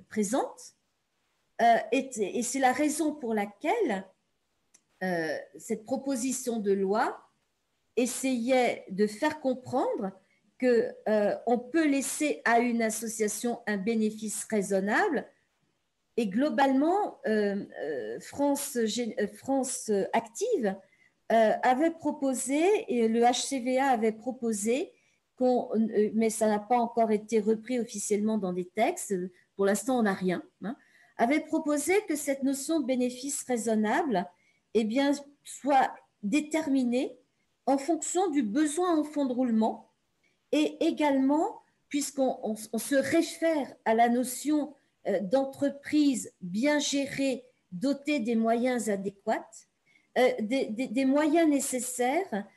présente. Et c'est la raison pour laquelle cette proposition de loi essayait de faire comprendre qu'on peut laisser à une association un bénéfice raisonnable. Et globalement, France Active avait proposé, et le HCVA avait proposé, mais ça n'a pas encore été repris officiellement dans des textes, pour l'instant on n'a rien, avait proposé que cette notion de bénéfice raisonnable soit déterminée en fonction du besoin en fonds de roulement et également, puisqu'on se réfère à la notion d'entreprise bien gérée, dotée des moyens adéquats, des moyens nécessaires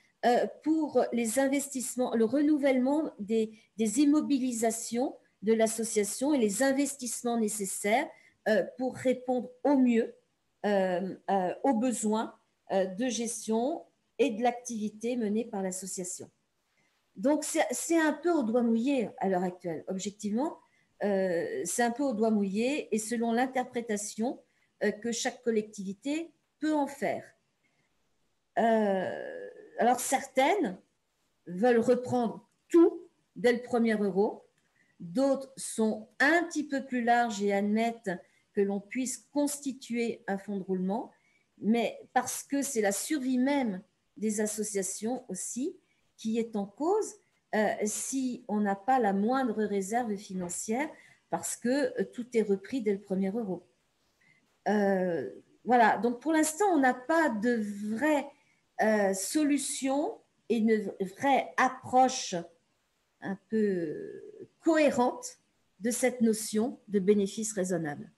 pour les investissements, le renouvellement des immobilisations de l'association et les investissements nécessaires pour répondre au mieux aux besoins de gestion et de l'activité menée par l'association. Donc, c'est un peu au doigt mouillé à l'heure actuelle. Objectivement, c'est un peu au doigt mouillé et selon l'interprétation que chaque collectivité peut en faire. Alors, certaines veulent reprendre tout dès le premier euro. D'autres sont un petit peu plus larges et admettent que l'on puisse constituer un fonds de roulement, mais parce que c'est la survie même des associations aussi qui est en cause si on n'a pas la moindre réserve financière parce que tout est repris dès le premier euro. Voilà, donc pour l'instant, on n'a pas de vraie solution et une vraie approche un peu cohérente de cette notion de bénéfice raisonnable.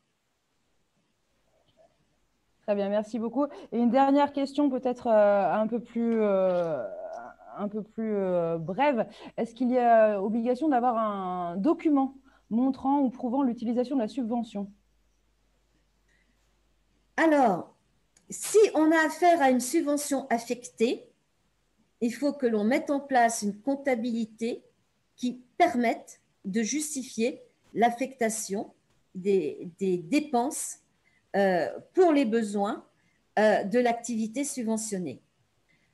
Très bien, merci beaucoup. Et une dernière question peut-être un peu plus brève. Est-ce qu'il y a obligation d'avoir un document montrant ou prouvant l'utilisation de la subvention? Alors, si on a affaire à une subvention affectée, il faut que l'on mette en place une comptabilité qui permette de justifier l'affectation des dépenses pour les besoins de l'activité subventionnée.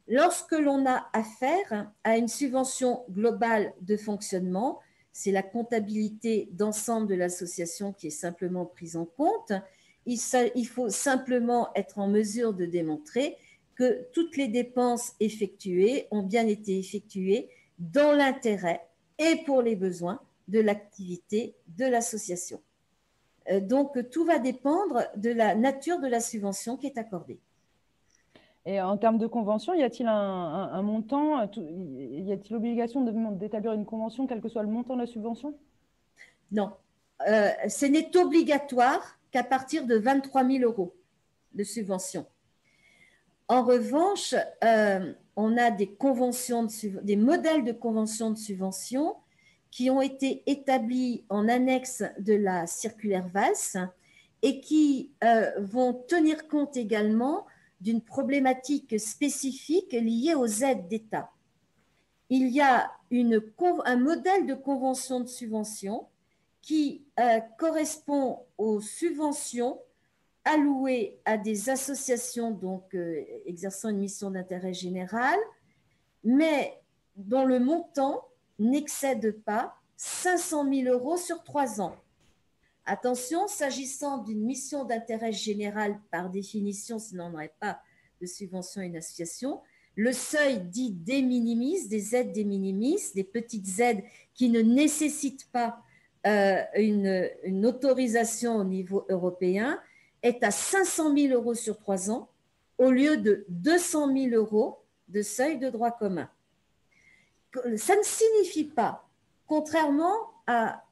Lorsque l'on a affaire à une subvention globale de fonctionnement, c'est la comptabilité d'ensemble de l'association qui est simplement prise en compte. Il faut simplement être en mesure de démontrer que toutes les dépenses effectuées ont bien été effectuées dans l'intérêt et pour les besoins de l'activité de l'association. Donc, tout va dépendre de la nature de la subvention qui est accordée. Et en termes de convention, y a-t-il un montant, y a-t-il obligation d'établir une convention, quel que soit le montant de la subvention? Non, ce n'est obligatoire qu'à partir de 23 000 € de subvention. En revanche, on a des modèles de convention de subvention qui ont été établis en annexe de la circulaire Valls et qui vont tenir compte également d'une problématique spécifique liée aux aides d'État. Il y a un modèle de convention de subvention qui correspond aux subventions allouées à des associations donc, exerçant une mission d'intérêt général, mais dont le montant n'excède pas 500 000 € sur 3 ans. Attention, s'agissant d'une mission d'intérêt général, par définition, sinon on n'aurait pas de subvention à une association, le seuil dit de minimis, des aides de minimis, des petites aides qui ne nécessitent pas une autorisation au niveau européen, est à 500 000 € sur 3 ans au lieu de 200 000 € de seuil de droit commun. Ça ne signifie pas, contrairement à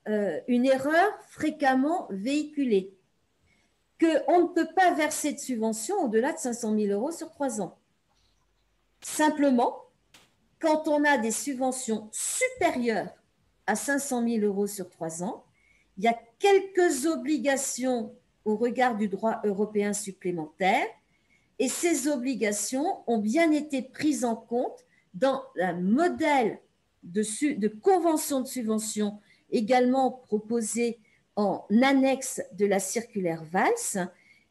une erreur fréquemment véhiculée, qu'on ne peut pas verser de subvention au-delà de 500 000 € sur 3 ans. Simplement, quand on a des subventions supérieures à 500 000 € sur 3 ans, il y a quelques obligations au regard du droit européen supplémentaire et ces obligations ont bien été prises en compte dans un modèle de convention de subvention également proposé en annexe de la circulaire Valls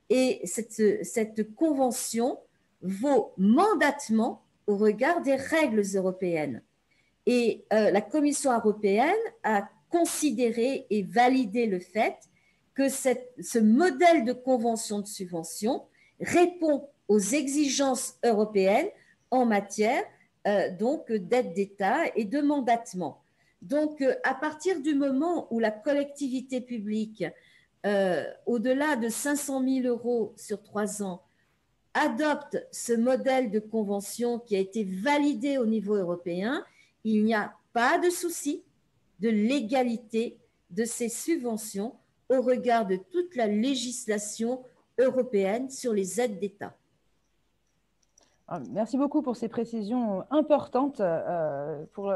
et cette convention vaut mandatement au regard des règles européennes. Et la Commission européenne a considéré et validé le fait que ce modèle de convention de subvention répond aux exigences européennes en matière donc d'aide d'État et de mandatement. Donc, à partir du moment où la collectivité publique, au-delà de 500 000 € sur 3 ans, adopte ce modèle de convention qui a été validé au niveau européen, il n'y a pas de souci de légalité de ces subventions au regard de toute la législation européenne sur les aides d'État. Merci beaucoup pour ces précisions importantes pour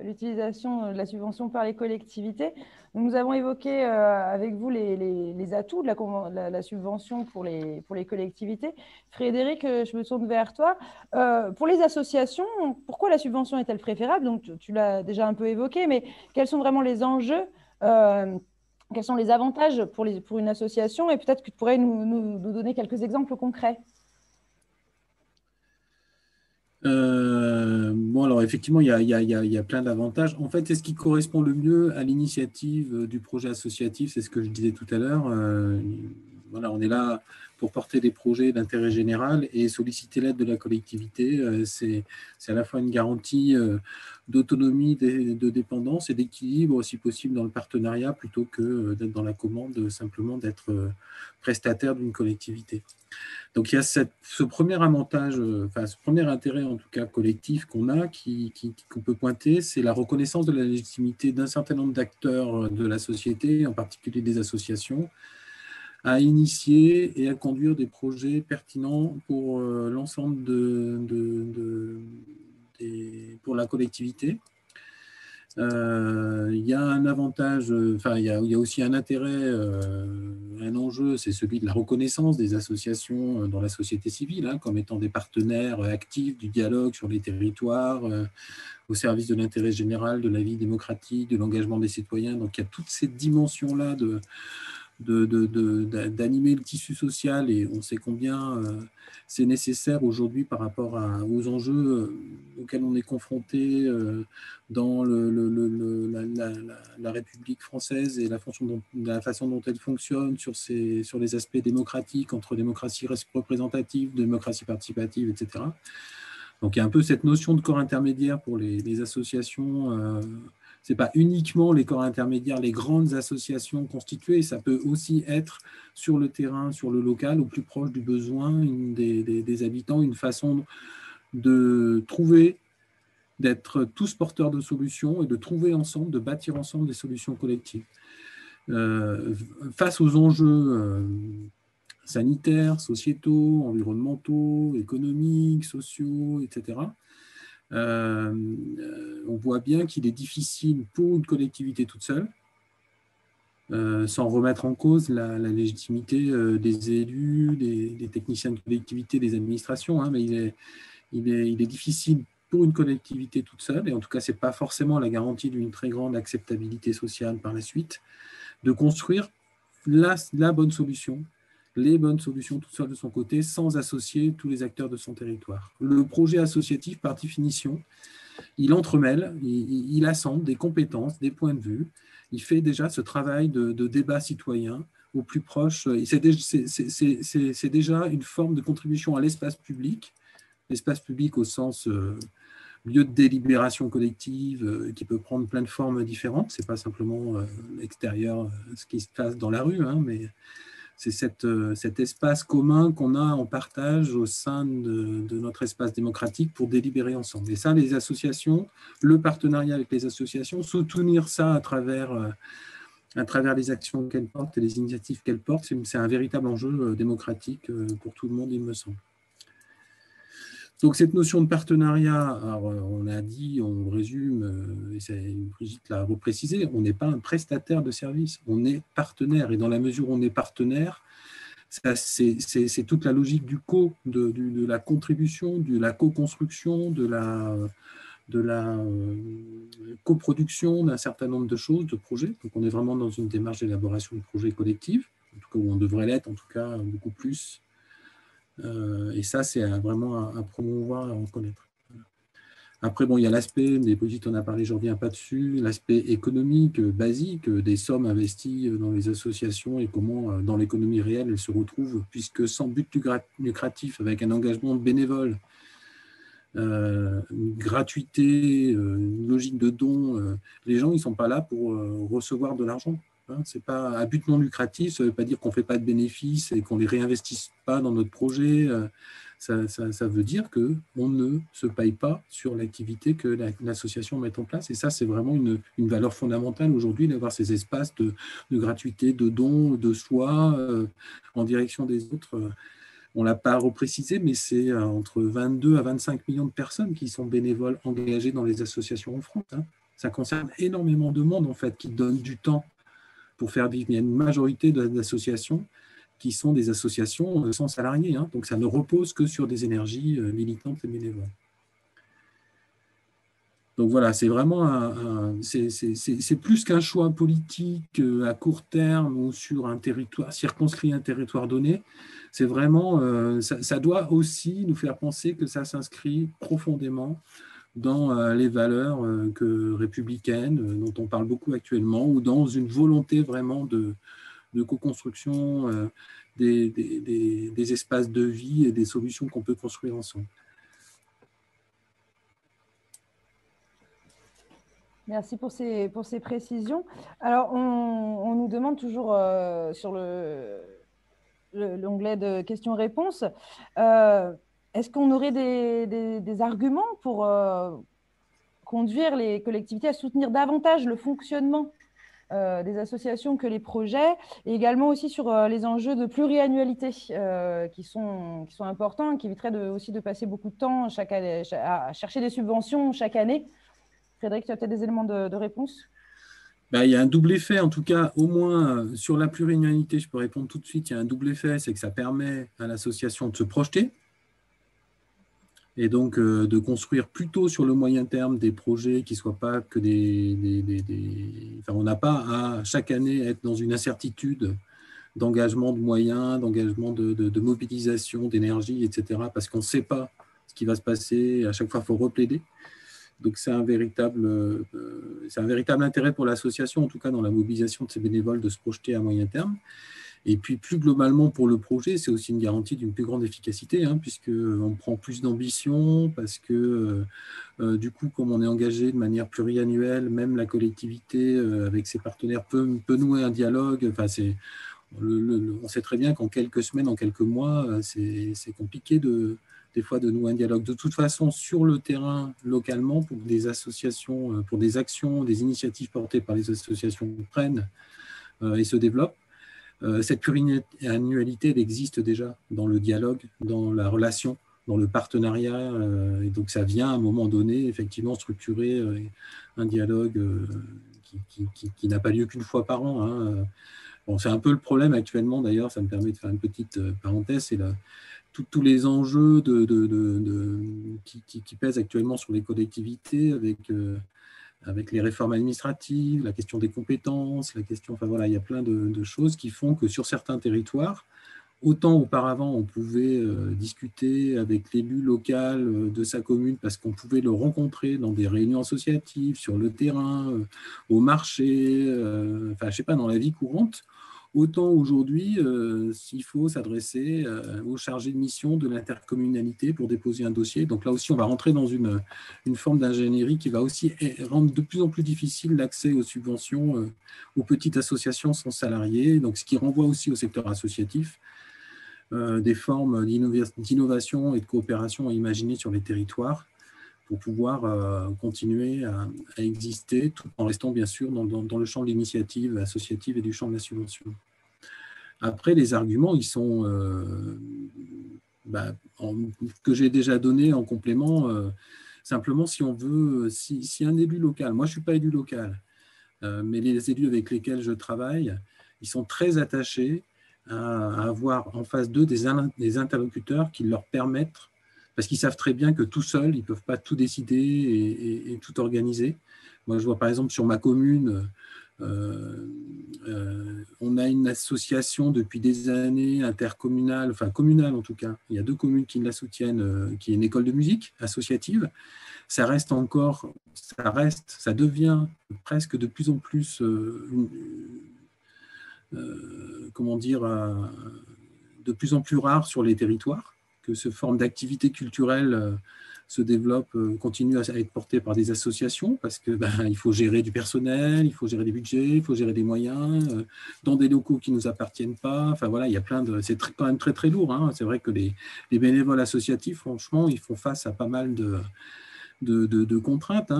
l'utilisation de la subvention par les collectivités. Nous avons évoqué avec vous les atouts de la subvention pour les collectivités. Frédéric, je me tourne vers toi. Pour les associations, pourquoi la subvention est-elle préférable? Donc, tu l'as déjà un peu évoqué, mais quels sont vraiment les enjeux quels sont les avantages pour une association, et peut-être que tu pourrais nous donner quelques exemples concrets. Bon, alors effectivement, il y a plein d'avantages. En fait, c'est ce qui correspond le mieux à l'initiative du projet associatif, c'est ce que je disais tout à l'heure. Voilà, on est là pour porter des projets d'intérêt général et solliciter l'aide de la collectivité. C'est à la fois une garantie d'autonomie, de dépendance et d'équilibre, si possible, dans le partenariat, plutôt que d'être dans la commande, simplement d'être prestataire d'une collectivité. Donc, il y a ce premier avantage, ce premier intérêt en tout cas collectif qu'on a, qu'on peut pointer, c'est la reconnaissance de la légitimité d'un certain nombre d'acteurs de la société, en particulier des associations, à initier et à conduire des projets pertinents pour l'ensemble pour la collectivité. Il y a un avantage, il y a aussi un intérêt, un enjeu, c'est celui de la reconnaissance des associations dans la société civile, comme étant des partenaires actifs du dialogue sur les territoires, au service de l'intérêt général, de la vie démocratique, de l'engagement des citoyens. Donc il y a toute cette dimension-là d'animer le tissu social, et on sait combien c'est nécessaire aujourd'hui par rapport aux enjeux auxquels on est confronté dans la République française et la façon dont elle fonctionne sur les aspects démocratiques, entre démocratie représentative, démocratie participative, etc. Donc il y a un peu cette notion de corps intermédiaire pour les associations. Ce n'est pas uniquement les corps intermédiaires, les grandes associations constituées, ça peut aussi être sur le terrain, sur le local, au plus proche du besoin des habitants, une façon de trouver, d'être tous porteurs de solutions et de trouver ensemble, de bâtir ensemble des solutions collectives. Face aux enjeux sanitaires, sociétaux, environnementaux, économiques, sociaux, etc., on voit bien qu'il est difficile pour une collectivité toute seule, sans remettre en cause la légitimité des élus, des techniciens de collectivité, des administrations, mais il est difficile pour une collectivité toute seule, et en tout cas, ce n'est pas forcément la garantie d'une très grande acceptabilité sociale par la suite, de construire la bonne solution, les bonnes solutions tout seul de son côté, sans associer tous les acteurs de son territoire. Le projet associatif, par définition, il entremêle, il assemble des compétences, des points de vue, il fait déjà ce travail de débat citoyen au plus proche. C'est déjà une forme de contribution à l'espace public au sens lieu de délibération collective qui peut prendre plein de formes différentes. Ce n'est pas simplement l'extérieur, ce qui se passe dans la rue, mais c'est cet espace commun qu'on a en partage au sein de notre espace démocratique pour délibérer ensemble. Et ça, les associations, le partenariat avec les associations, soutenir ça à travers les actions qu'elles portent et les initiatives qu'elles portent, c'est un véritable enjeu démocratique pour tout le monde, il me semble. Donc, cette notion de partenariat, alors, on a dit, on résume, et Brigitte l'a reprécisé, on n'est pas un prestataire de service, on est partenaire. Et dans la mesure où on est partenaire, c'est toute la logique de la contribution, de la co-construction, de la coproduction d'un certain nombre de choses, de projets. Donc, on est vraiment dans une démarche d'élaboration de projets collectifs, en tout cas où on devrait l'être, en tout cas beaucoup plus. Et ça, c'est vraiment à promouvoir, à reconnaître. Après, bon, il y a l'aspect, mais Brigitte en a parlé, je ne reviens pas dessus, l'aspect économique basique des sommes investies dans les associations et comment, dans l'économie réelle, elles se retrouvent, puisque sans but lucratif, avec un engagement bénévole, une gratuité, une logique de don, les gens, ils ne sont pas là pour recevoir de l'argent. C'est pas à but non lucratif, ça ne veut pas dire qu'on ne fait pas de bénéfices et qu'on ne les réinvestisse pas dans notre projet. Ça veut dire qu'on ne se paye pas sur l'activité que l'association met en place. Et ça, c'est vraiment une valeur fondamentale aujourd'hui d'avoir ces espaces de gratuité, de dons, de soi en direction des autres. On ne l'a pas reprécisé, mais c'est entre 22 à 25 millions de personnes qui sont bénévoles engagées dans les associations en France. Ça concerne énormément de monde, en fait, qui donne du temps pour faire vivre. Il y a une majorité d'associations qui sont des associations sans salariés. Donc, ça ne repose que sur des énergies militantes et bénévoles. Donc voilà, c'est vraiment c'est plus qu'un choix politique à court terme ou sur un territoire, circonscrit un territoire donné. C'est vraiment, ça doit aussi nous faire penser que ça s'inscrit profondément dans les valeurs républicaines dont on parle beaucoup actuellement, ou dans une volonté vraiment de co-construction des espaces de vie et des solutions qu'on peut construire ensemble. Merci pour ces précisions. Alors, on nous demande toujours sur l'onglet de questions-réponses, est-ce qu'on aurait des arguments pour conduire les collectivités à soutenir davantage le fonctionnement des associations que les projets, et également aussi sur les enjeux de pluriannualité qui sont importants, qui éviteraient aussi de passer beaucoup de temps chaque année, à chercher des subventions chaque année. Frédéric, tu as peut-être des éléments de réponse? Il y a un double effet, en tout cas, au moins sur la pluriannualité, je peux répondre tout de suite, il y a un double effet, c'est que ça permet à l'association de se projeter et donc de construire plutôt sur le moyen terme des projets qui ne soient pas que Enfin, on n'a pas à chaque année être dans une incertitude d'engagement de moyens, d'engagement de mobilisation, d'énergie, etc., parce qu'on ne sait pas ce qui va se passer, à chaque fois, il faut replaider. Donc, c'est un véritable intérêt pour l'association, en tout cas dans la mobilisation de ses bénévoles, de se projeter à moyen terme. Et puis, plus globalement, pour le projet, c'est aussi une garantie d'une plus grande efficacité, puisqu'on prend plus d'ambition, parce que, du coup, comme on est engagé de manière pluriannuelle, même la collectivité, avec ses partenaires, peut nouer un dialogue. Enfin, on sait très bien qu'en quelques semaines, en quelques mois, c'est compliqué des fois de nouer un dialogue. De toute façon, sur le terrain, localement, pour que des associations, pour des actions, des initiatives portées par les associations prennent et se développent, cette pluriannualité, elle existe déjà dans le dialogue, dans la relation, dans le partenariat. Et donc, ça vient à un moment donné, effectivement, structurer un dialogue qui n'a pas lieu qu'une fois par an. Bon, c'est un peu le problème actuellement, d'ailleurs, ça me permet de faire une petite parenthèse, c'est tous les enjeux qui pèsent actuellement sur les collectivités avec les réformes administratives, la question des compétences, la question, enfin voilà, il y a plein de choses qui font que sur certains territoires, autant auparavant on pouvait discuter avec l'élu local de sa commune parce qu'on pouvait le rencontrer dans des réunions associatives, sur le terrain, au marché, enfin je sais pas, dans la vie courante. Autant aujourd'hui, s'il faut s'adresser aux chargés de mission de l'intercommunalité pour déposer un dossier. Donc là aussi, on va rentrer dans une forme d'ingénierie qui va aussi rendre de plus en plus difficile l'accès aux subventions aux petites associations sans salariés, donc ce qui renvoie aussi au secteur associatif, des formes d'innovation et de coopération à imaginer sur les territoires pour pouvoir continuer à exister tout en restant bien sûr dans le champ de l'initiative associative et du champ de la subvention. Après, les arguments, ils sont que j'ai déjà donnés en complément. Simplement, si on veut, si un élu local, moi je ne suis pas élu local, mais les élus avec lesquels je travaille, ils sont très attachés à avoir en face d'eux des interlocuteurs qui leur permettent, parce qu'ils savent très bien que tout seuls, ils ne peuvent pas tout décider et tout organiser. Moi, je vois par exemple sur ma commune, on a une association depuis des années intercommunale, enfin communale en tout cas. Il y a 2 communes qui la soutiennent, qui est une école de musique associative. Ça devient presque de plus en plus, de plus en plus rare sur les territoires, que ce forme d'activité culturelle se développe, continue à être portée par des associations, parce que il faut gérer du personnel, il faut gérer des budgets, il faut gérer des moyens, dans des locaux qui ne nous appartiennent pas. Enfin voilà, il y a plein de... C'est quand même très très lourd. C'est vrai que les bénévoles associatifs, franchement, ils font face à pas mal de contraintes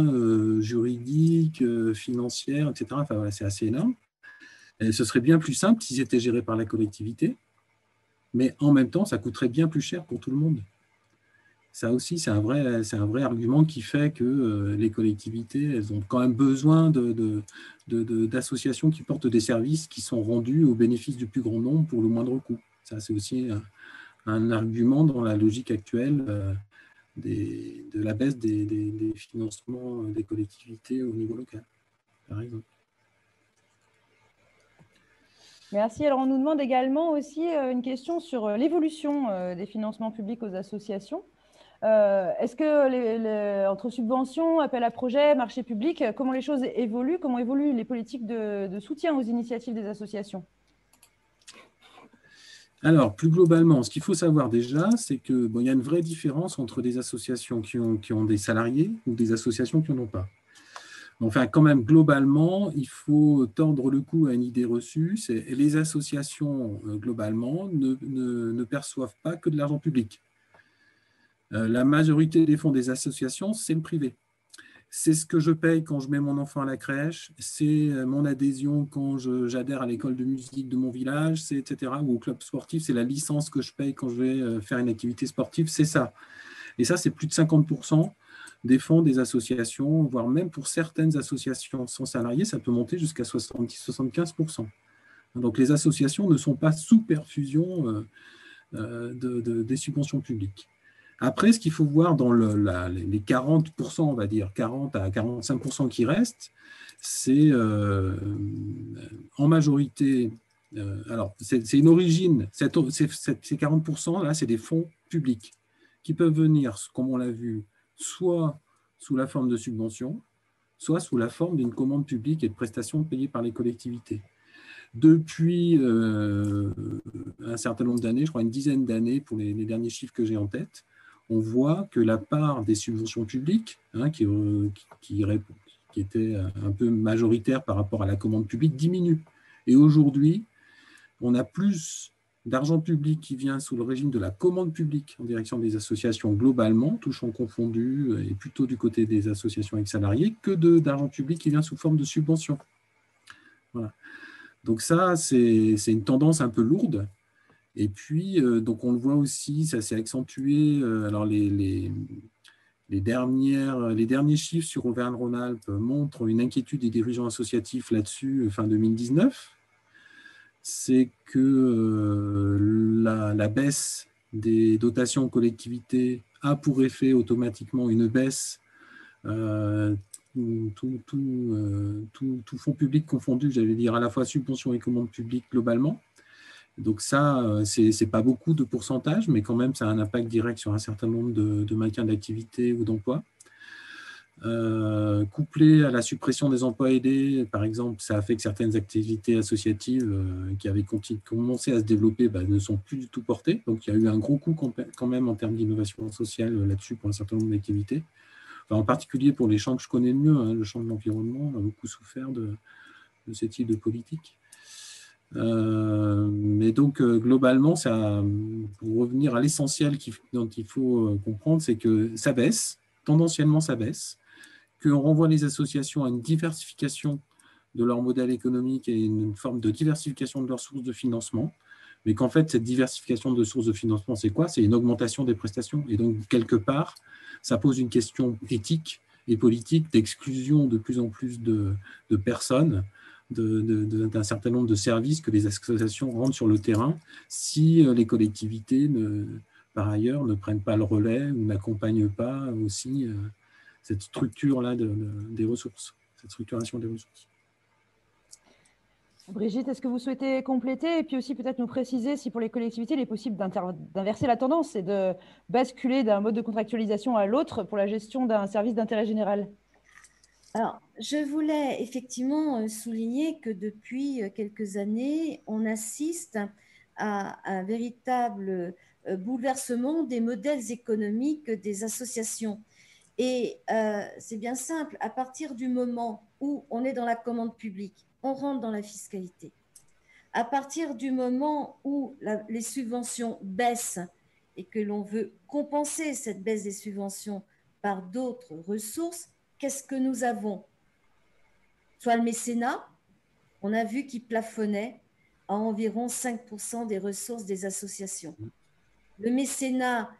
juridiques, financières, etc. Enfin voilà, c'est assez énorme. Et ce serait bien plus simple si c'était géré par la collectivité, mais en même temps, ça coûterait bien plus cher pour tout le monde. Ça aussi, c'est un vrai argument qui fait que les collectivités, elles ont quand même besoin d'associations qui portent des services qui sont rendus au bénéfice du plus grand nombre pour le moindre coût. Ça, c'est aussi un argument dans la logique actuelle de la baisse des financements des collectivités au niveau local, par exemple. Merci. Alors, on nous demande également aussi une question sur l'évolution des financements publics aux associations. Est-ce que entre subventions, appels à projets, marchés publics, comment les choses évoluent? Comment évoluent les politiques de soutien aux initiatives des associations? Alors, plus globalement, ce qu'il faut savoir déjà, c'est qu'il y a une vraie différence entre des associations qui ont des salariés ou des associations qui n'en ont pas. Enfin, quand même, globalement, il faut tordre le cou à une idée reçue. Les associations, globalement, ne perçoivent pas que de l'argent public. La majorité des fonds des associations, c'est le privé. C'est ce que je paye quand je mets mon enfant à la crèche, c'est mon adhésion quand j'adhère à l'école de musique de mon village, etc. Ou au club sportif, c'est la licence que je paye quand je vais faire une activité sportive, c'est ça. Et ça, c'est plus de 50% des fonds des associations, voire même pour certaines associations sans salariés, ça peut monter jusqu'à 70-75%. Donc les associations ne sont pas sous perfusion des subventions publiques. Après, ce qu'il faut voir dans les 40%, on va dire, 40 à 45% qui restent, c'est en majorité, alors c'est une origine, ces 40%-là, c'est des fonds publics qui peuvent venir, comme on l'a vu, soit sous la forme de subventions, soit sous la forme d'une commande publique et de prestations payées par les collectivités. Depuis un certain nombre d'années, je crois une dizaine d'années pour les derniers chiffres que j'ai en tête, on voit que la part des subventions publiques, qui était un peu majoritaire par rapport à la commande publique, diminue. Et aujourd'hui, on a plus d'argent public qui vient sous le régime de la commande publique en direction des associations globalement, touchant confondus, et plutôt du côté des associations avec salariés, que d'argent public qui vient sous forme de subventions. Voilà. Donc ça, c'est une tendance un peu lourde. Et puis, donc on le voit aussi, ça s'est accentué. Alors, les derniers chiffres sur Auvergne-Rhône-Alpes montrent une inquiétude des dirigeants associatifs là-dessus fin 2019. C'est que la baisse des dotations aux collectivités a pour effet automatiquement une baisse, tout fonds public confondu, j'allais dire à la fois subventions et commandes publiques globalement. Donc ça, c'est pas beaucoup de pourcentage, mais quand même, ça a un impact direct sur un certain nombre de maintien d'activité ou d'emplois. Couplé à la suppression des emplois aidés, par exemple, ça a fait que certaines activités associatives qui avaient commencé à se développer ne sont plus du tout portées. Donc, il y a eu un gros coup quand même en termes d'innovation sociale là-dessus pour un certain nombre d'activités. Enfin, en particulier pour les champs que je connais le mieux, le champ de l'environnement a beaucoup souffert de ce type de politique. Mais donc, globalement, pour revenir à l'essentiel dont il faut comprendre, c'est que ça baisse, tendanciellement ça baisse, qu'on renvoie les associations à une diversification de leur modèle économique et une forme de diversification de leurs sources de financement, mais qu'en fait, cette diversification de sources de financement, c'est quoi? C'est une augmentation des prestations. Et donc, quelque part, ça pose une question éthique et politique d'exclusion de plus en plus de personnes d'un certain nombre de services que les associations rendent sur le terrain si les collectivités, par ailleurs, ne prennent pas le relais ou n'accompagnent pas aussi cette structure-là des ressources, cette structuration des ressources. Brigitte, est-ce que vous souhaitez compléter et puis aussi peut-être nous préciser si pour les collectivités, il est possible d'inverser la tendance et de basculer d'un mode de contractualisation à l'autre pour la gestion d'un service d'intérêt général? Alors, je voulais effectivement souligner que depuis quelques années, on assiste à un véritable bouleversement des modèles économiques des associations. Et c'est bien simple, à partir du moment où on est dans la commande publique, on rentre dans la fiscalité. À partir du moment où les subventions baissent et que l'on veut compenser cette baisse des subventions par d'autres ressources, qu'est-ce que nous avons? Soit le mécénat, on a vu qu'il plafonnait à environ 5% des ressources des associations. Le mécénat,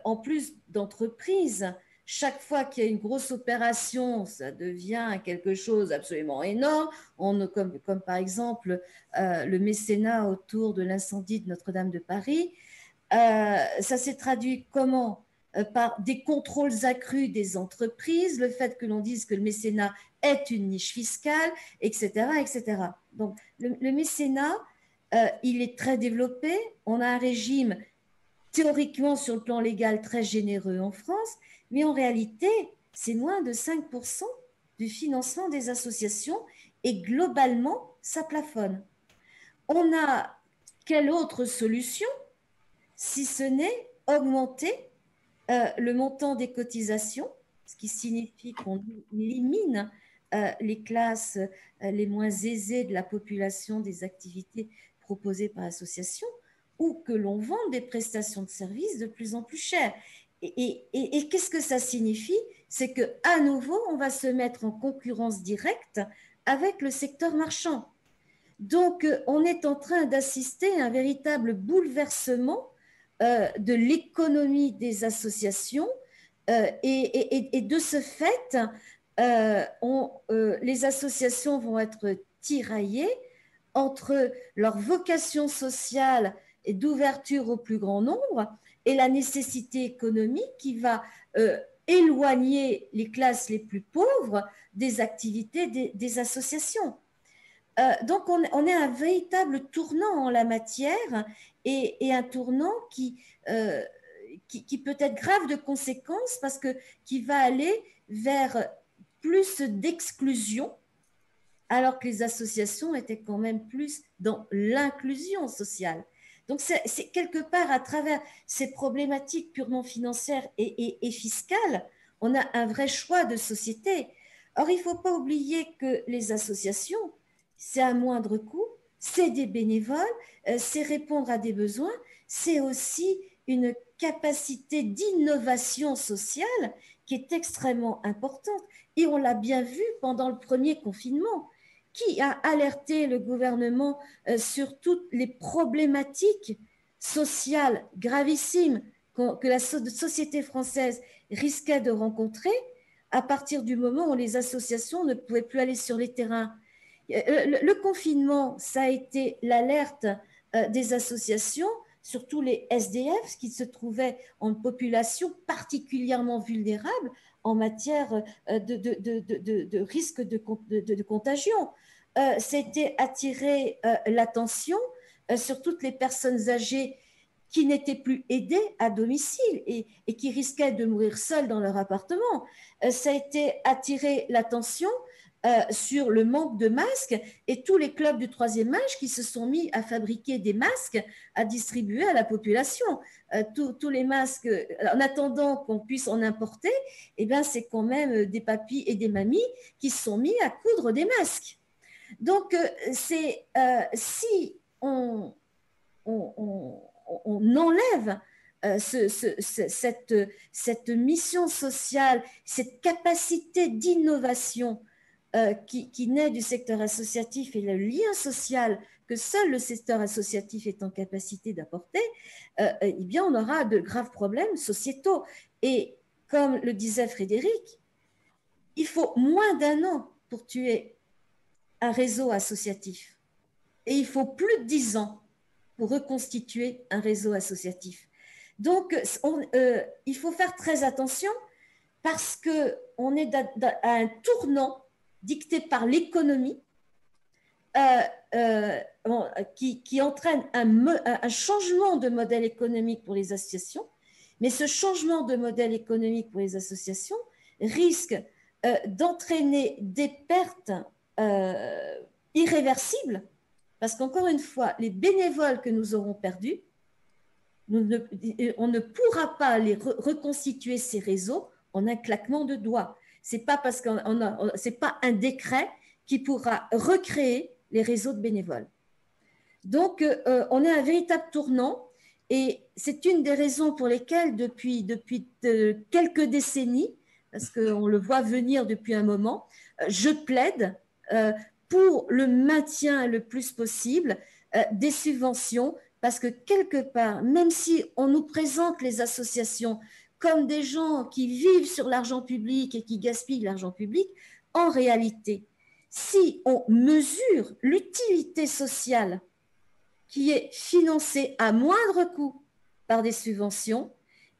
en plus d'entreprises, chaque fois qu'il y a une grosse opération, ça devient quelque chose d'absolument énorme, comme par exemple le mécénat autour de l'incendie de Notre-Dame de Paris. Ça s'est traduit comment? par des contrôles accrus des entreprises, le fait que l'on dise que le mécénat est une niche fiscale, etc. etc. Donc, le mécénat, il est très développé. On a un régime théoriquement sur le plan légal très généreux en France, mais en réalité, c'est moins de 5% du financement des associations et globalement, ça plafonne. On a quelle autre solution si ce n'est augmenter le montant des cotisations, ce qui signifie qu'on élimine les classes les moins aisées de la population des activités proposées par l'association, ou que l'on vende des prestations de services de plus en plus chères. Et qu'est-ce que ça signifie? C'est qu'à nouveau, on va se mettre en concurrence directe avec le secteur marchand. Donc, on est en train d'assister à un véritable bouleversement de l'économie des associations et de ce fait, les associations vont être tiraillées entre leur vocation sociale et d'ouverture au plus grand nombre et la nécessité économique qui va éloigner les classes les plus pauvres des activités des associations. Donc, on est à un véritable tournant en la matière et un tournant qui peut être grave de conséquences parce qui va aller vers plus d'exclusion, alors que les associations étaient quand même plus dans l'inclusion sociale. Donc, c'est quelque part à travers ces problématiques purement financières et fiscales, on a un vrai choix de société. Or, il ne faut pas oublier que les associations, c'est à moindre coût, c'est des bénévoles, c'est répondre à des besoins, c'est aussi une capacité d'innovation sociale qui est extrêmement importante. Et on l'a bien vu pendant le premier confinement, qui a alerté le gouvernement sur toutes les problématiques sociales gravissimes que la société française risquait de rencontrer à partir du moment où les associations ne pouvaient plus aller sur les terrains. Le confinement, ça a été l'alerte des associations, surtout les SDF, qui se trouvaient en population particulièrement vulnérable en matière de risque de contagion. C'était attirer l'attention sur toutes les personnes âgées qui n'étaient plus aidées à domicile et qui risquaient de mourir seules dans leur appartement. Ça a été attirer l'attention sur le manque de masques et tous les clubs du troisième âge qui se sont mis à fabriquer des masques à distribuer à la population. Tous les masques, en attendant qu'on puisse en importer, eh bien, c'est quand même des papis et des mamies qui se sont mis à coudre des masques. Donc, si on enlève cette mission sociale, cette capacité d'innovation qui naît du secteur associatif et le lien social que seul le secteur associatif est en capacité d'apporter, eh bien, on aura de graves problèmes sociétaux. Et comme le disait Frédéric, il faut moins d'1 an pour tuer un réseau associatif. Et il faut plus de 10 ans pour reconstituer un réseau associatif. Donc, il faut faire très attention parce qu'on est à un tournant dicté par l'économie qui entraîne un changement de modèle économique pour les associations. Mais ce changement de modèle économique pour les associations risque d'entraîner des pertes irréversibles parce qu'encore une fois, les bénévoles que nous aurons perdus, on ne pourra pas les reconstituer ces réseaux en un claquement de doigts. C'est pas un décret qui pourra recréer les réseaux de bénévoles. Donc, on est à un véritable tournant et c'est une des raisons pour lesquelles, depuis quelques décennies, parce qu'on le voit venir depuis un moment, je plaide pour le maintien le plus possible des subventions, parce que quelque part, même si on nous présente les associations comme des gens qui vivent sur l'argent public et qui gaspillent l'argent public, en réalité, si on mesure l'utilité sociale qui est financée à moindre coût par des subventions,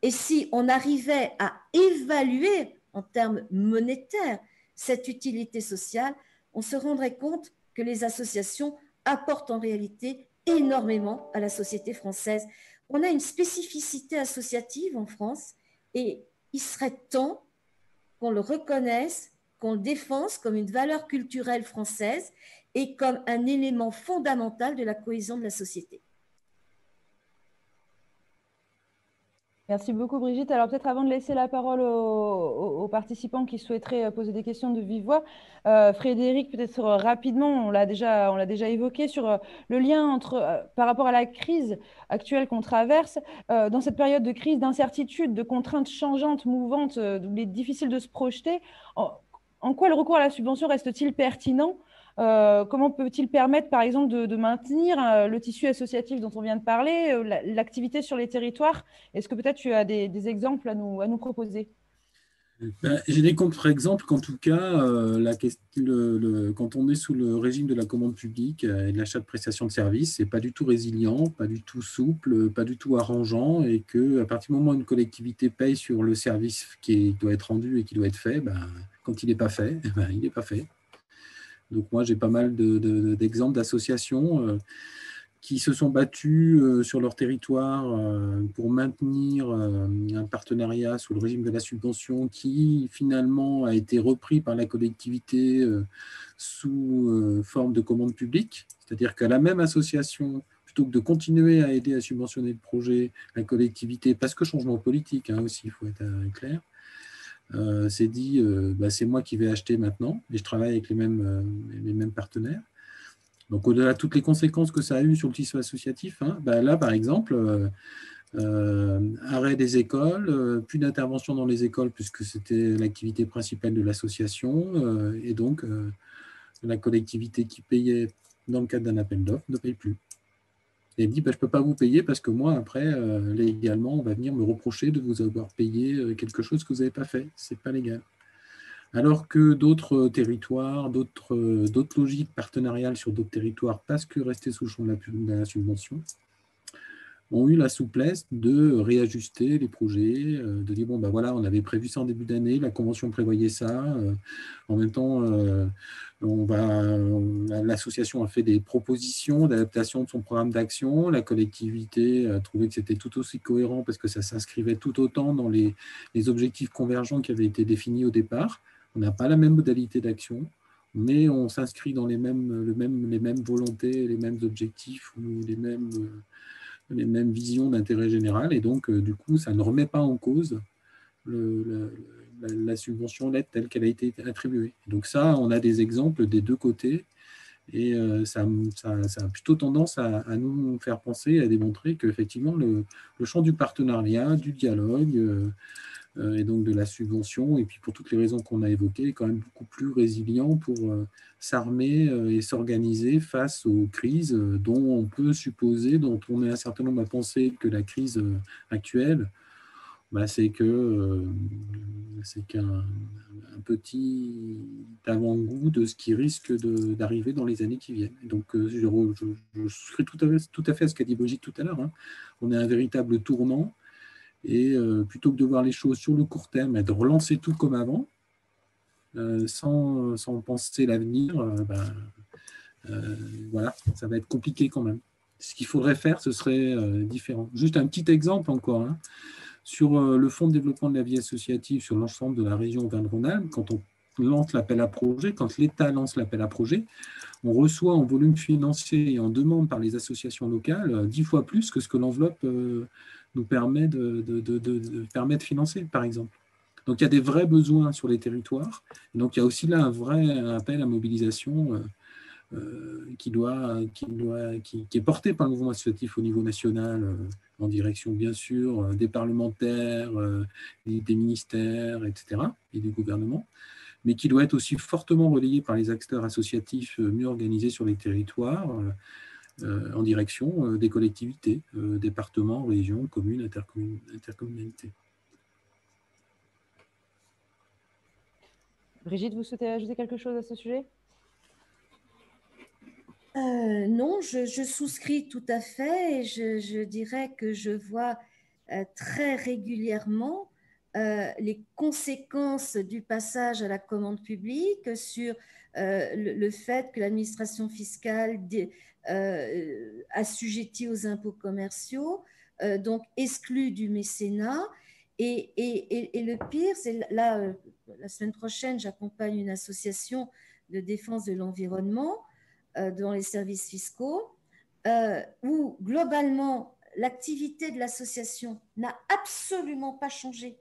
Et si on arrivait à évaluer en termes monétaires cette utilité sociale, on se rendrait compte que les associations apportent en réalité énormément à la société française. On a une spécificité associative en France et il serait temps qu'on le reconnaisse, qu'on le défense comme une valeur culturelle française et comme un élément fondamental de la cohésion de la société. Merci beaucoup, Brigitte. Alors, peut-être avant de laisser la parole aux participants qui souhaiteraient poser des questions de vive voix, Frédéric, peut-être rapidement, on l'a déjà évoqué sur le lien entre, par rapport à la crise actuelle qu'on traverse, dans cette période de crise, d'incertitude, de contraintes changeantes, mouvantes, où il est difficile de se projeter. En quoi le recours à la subvention reste-t-il pertinent? Comment peut-il permettre, par exemple, de maintenir le tissu associatif dont on vient de parler, l'activité sur les territoires? Est-ce que peut-être tu as des exemples à nous proposer? J'ai des contre-exemples qu'en tout cas, quand on est sous le régime de la commande publique et de l'achat de prestations de services, c'est pas du tout résilient, pas du tout souple, pas du tout arrangeant, et qu'à partir du moment où une collectivité paye sur le service qui doit être rendu et qui doit être fait, quand il n'est pas fait, il n'est pas fait. Donc moi, j'ai pas mal d'exemples d'associations qui se sont battus sur leur territoire pour maintenir un partenariat sous le régime de la subvention qui finalement a été repris par la collectivité sous forme de commande publique. C'est-à-dire qu'à la même association, plutôt que de continuer à aider à subventionner le projet, la collectivité, parce que changement politique aussi, il faut être clair, s'est dit c'est moi qui vais acheter maintenant, et je travaille avec les mêmes partenaires. Donc, au-delà de toutes les conséquences que ça a eu sur le tissu associatif, là, par exemple, arrêt des écoles, plus d'intervention dans les écoles puisque c'était l'activité principale de l'association, et donc la collectivité qui payait dans le cadre d'un appel d'offres ne paye plus. Et elle dit, je ne peux pas vous payer parce que moi, après, légalement, on va venir me reprocher de vous avoir payé quelque chose que vous n'avez pas fait. Ce n'est pas légal. Alors que d'autres territoires, d'autres logiques partenariales sur d'autres territoires, parce que rester sous le champ de la subvention, ont eu la souplesse de réajuster les projets, de dire, voilà, on avait prévu ça en début d'année, la convention prévoyait ça, en même temps, l'association a fait des propositions d'adaptation de son programme d'action, la collectivité a trouvé que c'était tout aussi cohérent parce que ça s'inscrivait tout autant dans les objectifs convergents qui avaient été définis au départ. On n'a pas la même modalité d'action, mais on s'inscrit dans les mêmes volontés, les mêmes objectifs ou les mêmes visions d'intérêt général. Et donc, du coup, ça ne remet pas en cause la subvention, l'aide telle qu'elle a été attribuée. Donc ça, on a des exemples des deux côtés. Et ça a plutôt tendance à nous faire penser, à démontrer qu'effectivement, le champ du partenariat, du dialogue, et donc de la subvention, et puis pour toutes les raisons qu'on a évoquées, est quand même beaucoup plus résilient pour s'armer et s'organiser face aux crises dont on peut supposer, dont on est un certain nombre à penser que la crise actuelle, c'est qu'un petit avant-goût de ce qui risque d'arriver dans les années qui viennent. Et donc, je souscris tout à fait à ce qu'a dit Brigitte tout à l'heure. On est à un véritable tournant. Et plutôt que de voir les choses sur le court terme et de relancer tout comme avant, sans penser l'avenir, voilà, ça va être compliqué quand même. Ce qu'il faudrait faire, ce serait différent. Juste un petit exemple encore, sur le fonds de développement de la vie associative sur l'ensemble de la région Auvergne-Rhône-Alpes, quand on lance l'appel à projet, quand l'État lance l'appel à projet, on reçoit en volume financier et en demande par les associations locales 10 fois plus que ce que l'enveloppe nous permet de financer, par exemple. Donc, il y a des vrais besoins sur les territoires. Et donc, il y a aussi là un vrai appel à mobilisation qui est porté par le mouvement associatif au niveau national, en direction, bien sûr, des parlementaires, des ministères, etc., et du gouvernement, mais qui doit être aussi fortement relayé par les acteurs associatifs mieux organisés sur les territoires, en direction des collectivités, départements, régions, communes, intercommunalités. Brigitte, vous souhaitez ajouter quelque chose à ce sujet? Non, je souscris tout à fait et je dirais que je vois très régulièrement les conséquences du passage à la commande publique sur le fait que l'administration fiscale assujettie aux impôts commerciaux, donc exclue du mécénat. Et le pire, c'est là, la semaine prochaine, j'accompagne une association de défense de l'environnement dans les services fiscaux, où globalement, l'activité de l'association n'a absolument pas changé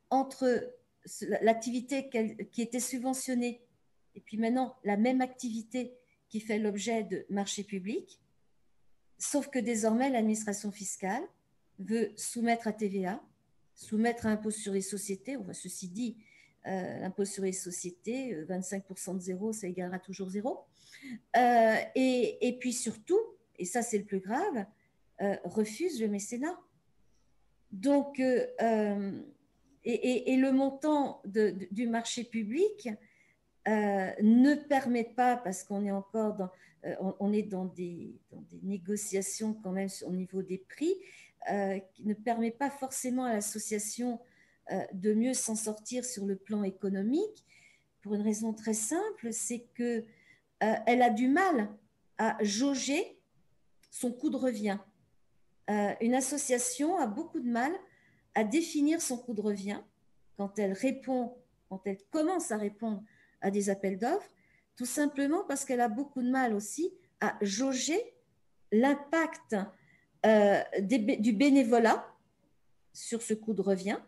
entre l'activité qui était subventionnée et puis maintenant la même activité qui fait l'objet de marchés publics, sauf que désormais l'administration fiscale veut soumettre à TVA, soumettre à impôt sur les sociétés. Enfin, ceci dit, l'impôt sur les sociétés, 25% de zéro, ça égalera toujours zéro. Et puis surtout, et ça c'est le plus grave, refuse le mécénat. Donc, et le montant du marché public ne permet pas, parce qu'on est encore on est dans des négociations quand même au niveau des prix, qui ne permet pas forcément à l'association de mieux s'en sortir sur le plan économique, pour une raison très simple, c'est que elle a du mal à jauger son coût de revient. Une association a beaucoup de mal à définir son coût de revient quand elle commence à répondre à des appels d'offres, tout simplement parce qu'elle a beaucoup de mal aussi à jauger l'impact du bénévolat sur ce coût de revient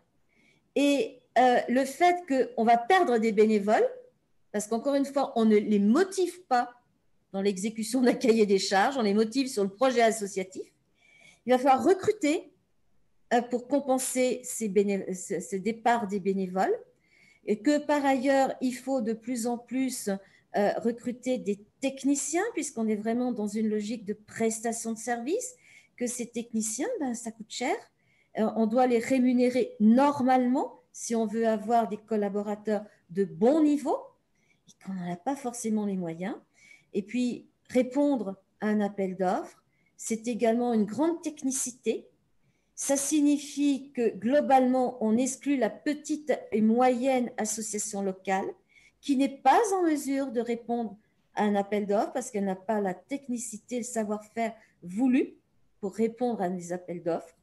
et le fait qu'on va perdre des bénévoles, parce qu'encore une fois, on ne les motive pas dans l'exécution d'un cahier des charges, on les motive sur le projet associatif. Il va falloir recruter pour compenser ce départ des bénévoles, et que par ailleurs, il faut de plus en plus recruter des techniciens, puisqu'on est vraiment dans une logique de prestation de services, que ces techniciens, ça coûte cher. On doit les rémunérer normalement si on veut avoir des collaborateurs de bon niveau, et qu'on n'en a pas forcément les moyens. Et puis, répondre à un appel d'offres, c'est également une grande technicité. Ça signifie que globalement, on exclut la petite et moyenne association locale qui n'est pas en mesure de répondre à un appel d'offres parce qu'elle n'a pas la technicité, le savoir-faire voulu pour répondre à des appels d'offres.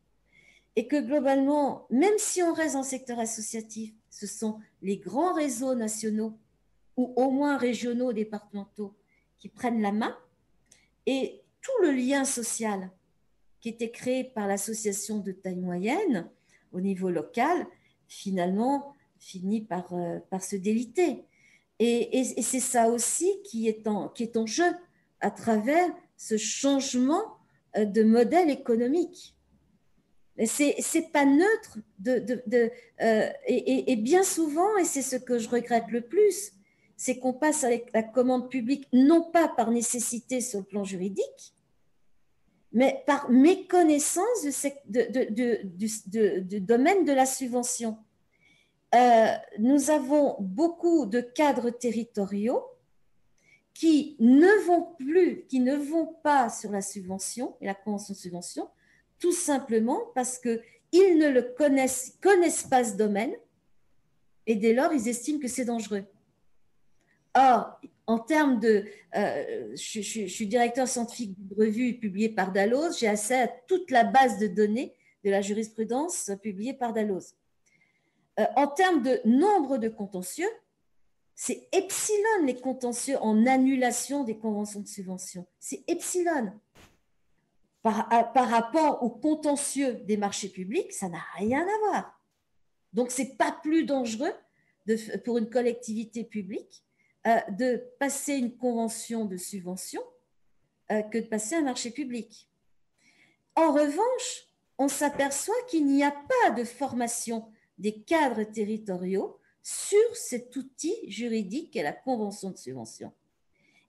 Et que globalement, même si on reste dans le secteur associatif, ce sont les grands réseaux nationaux ou au moins régionaux, départementaux qui prennent la main, et tout le lien social qui était créé par l'association de taille moyenne au niveau local, finalement, finit par se déliter. Et c'est ça aussi qui est en jeu à travers ce changement de modèle économique. C'est pas neutre et bien souvent, et c'est ce que je regrette le plus, c'est qu'on passe avec la commande publique non pas par nécessité sur le plan juridique, mais par méconnaissance du domaine de la subvention. Nous avons beaucoup de cadres territoriaux qui ne vont pas sur la subvention et la convention de subvention, tout simplement parce qu'ils ne connaissent pas ce domaine et dès lors, ils estiment que c'est dangereux. Or, en termes de... je suis directeur scientifique d'une revue publiée par Dalloz, j'ai accès à toute la base de données de la jurisprudence publiée par Dalloz. En termes de nombre de contentieux, c'est epsilon les contentieux en annulation des conventions de subvention. C'est epsilon. Par rapport aux contentieux des marchés publics, ça n'a rien à voir. Donc, ce n'est pas plus dangereux pour une collectivité publique de passer une convention de subvention que de passer un marché public. En revanche, on s'aperçoit qu'il n'y a pas de formation des cadres territoriaux sur cet outil juridique qu'est la convention de subvention.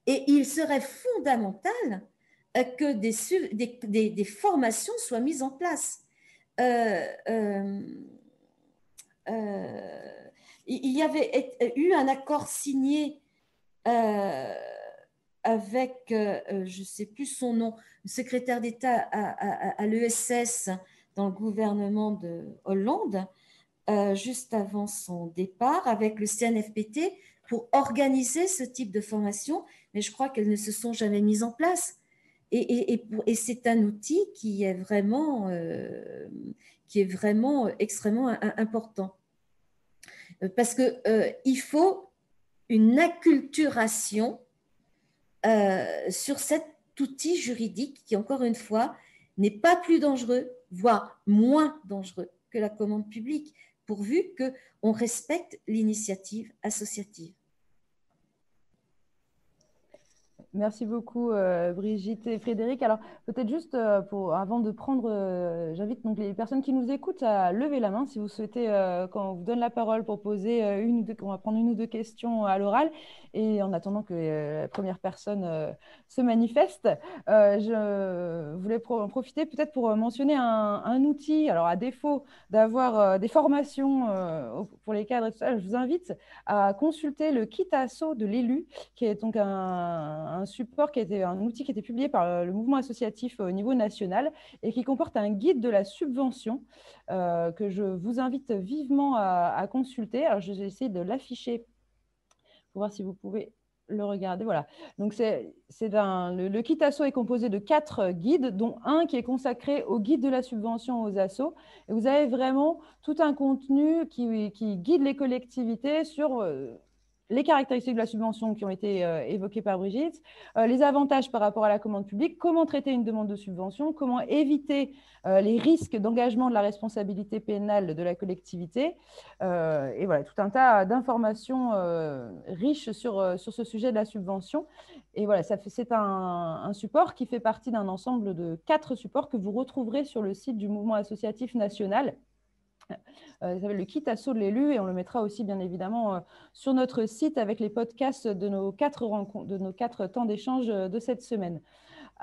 Et il serait fondamental que des formations soient mises en place. Il y avait eu un accord signé avec, je ne sais plus son nom, le secrétaire d'État à l'ESS dans le gouvernement de Hollande, juste avant son départ, avec le CNFPT pour organiser ce type de formation, mais je crois qu'elles ne se sont jamais mises en place. Et c'est un outil qui est vraiment extrêmement important. Parce qu'il faut une acculturation sur cet outil juridique qui, encore une fois, n'est pas plus dangereux, voire moins dangereux que la commande publique, pourvu qu'on respecte l'initiative associative. Merci beaucoup Brigitte et Frédéric. Alors peut-être juste avant de prendre, j'invite donc les personnes qui nous écoutent à lever la main si vous souhaitez, quand on vous donne la parole pour poser on va prendre une ou deux questions à l'oral. Et en attendant que la première personne se manifeste, je voulais en profiter peut-être pour mentionner un outil. Alors à défaut d'avoir des formations pour les cadres et tout ça, je vous invite à consulter le kit asso de l'élu, qui est donc un support un outil qui a été publié par le mouvement associatif au niveau national et qui comporte un guide de la subvention que je vous invite vivement à consulter. Alors, je vais essayer de l'afficher pour voir si vous pouvez le regarder. Voilà. Donc, le kit asso est composé de 4 guides, dont un qui est consacré au guide de la subvention aux assos. Et vous avez vraiment tout un contenu qui guide les collectivités sur les caractéristiques de la subvention qui ont été évoquées par Brigitte, les avantages par rapport à la commande publique, comment traiter une demande de subvention, comment éviter les risques d'engagement de la responsabilité pénale de la collectivité. Et voilà, tout un tas d'informations riches sur ce sujet de la subvention. Et voilà, c'est un support qui fait partie d'un ensemble de 4 supports que vous retrouverez sur le site du mouvement associatif national. Ça s'appelle le kit asso de l'élu et on le mettra aussi bien évidemment sur notre site avec les podcasts de nos 4 temps d'échange de cette semaine.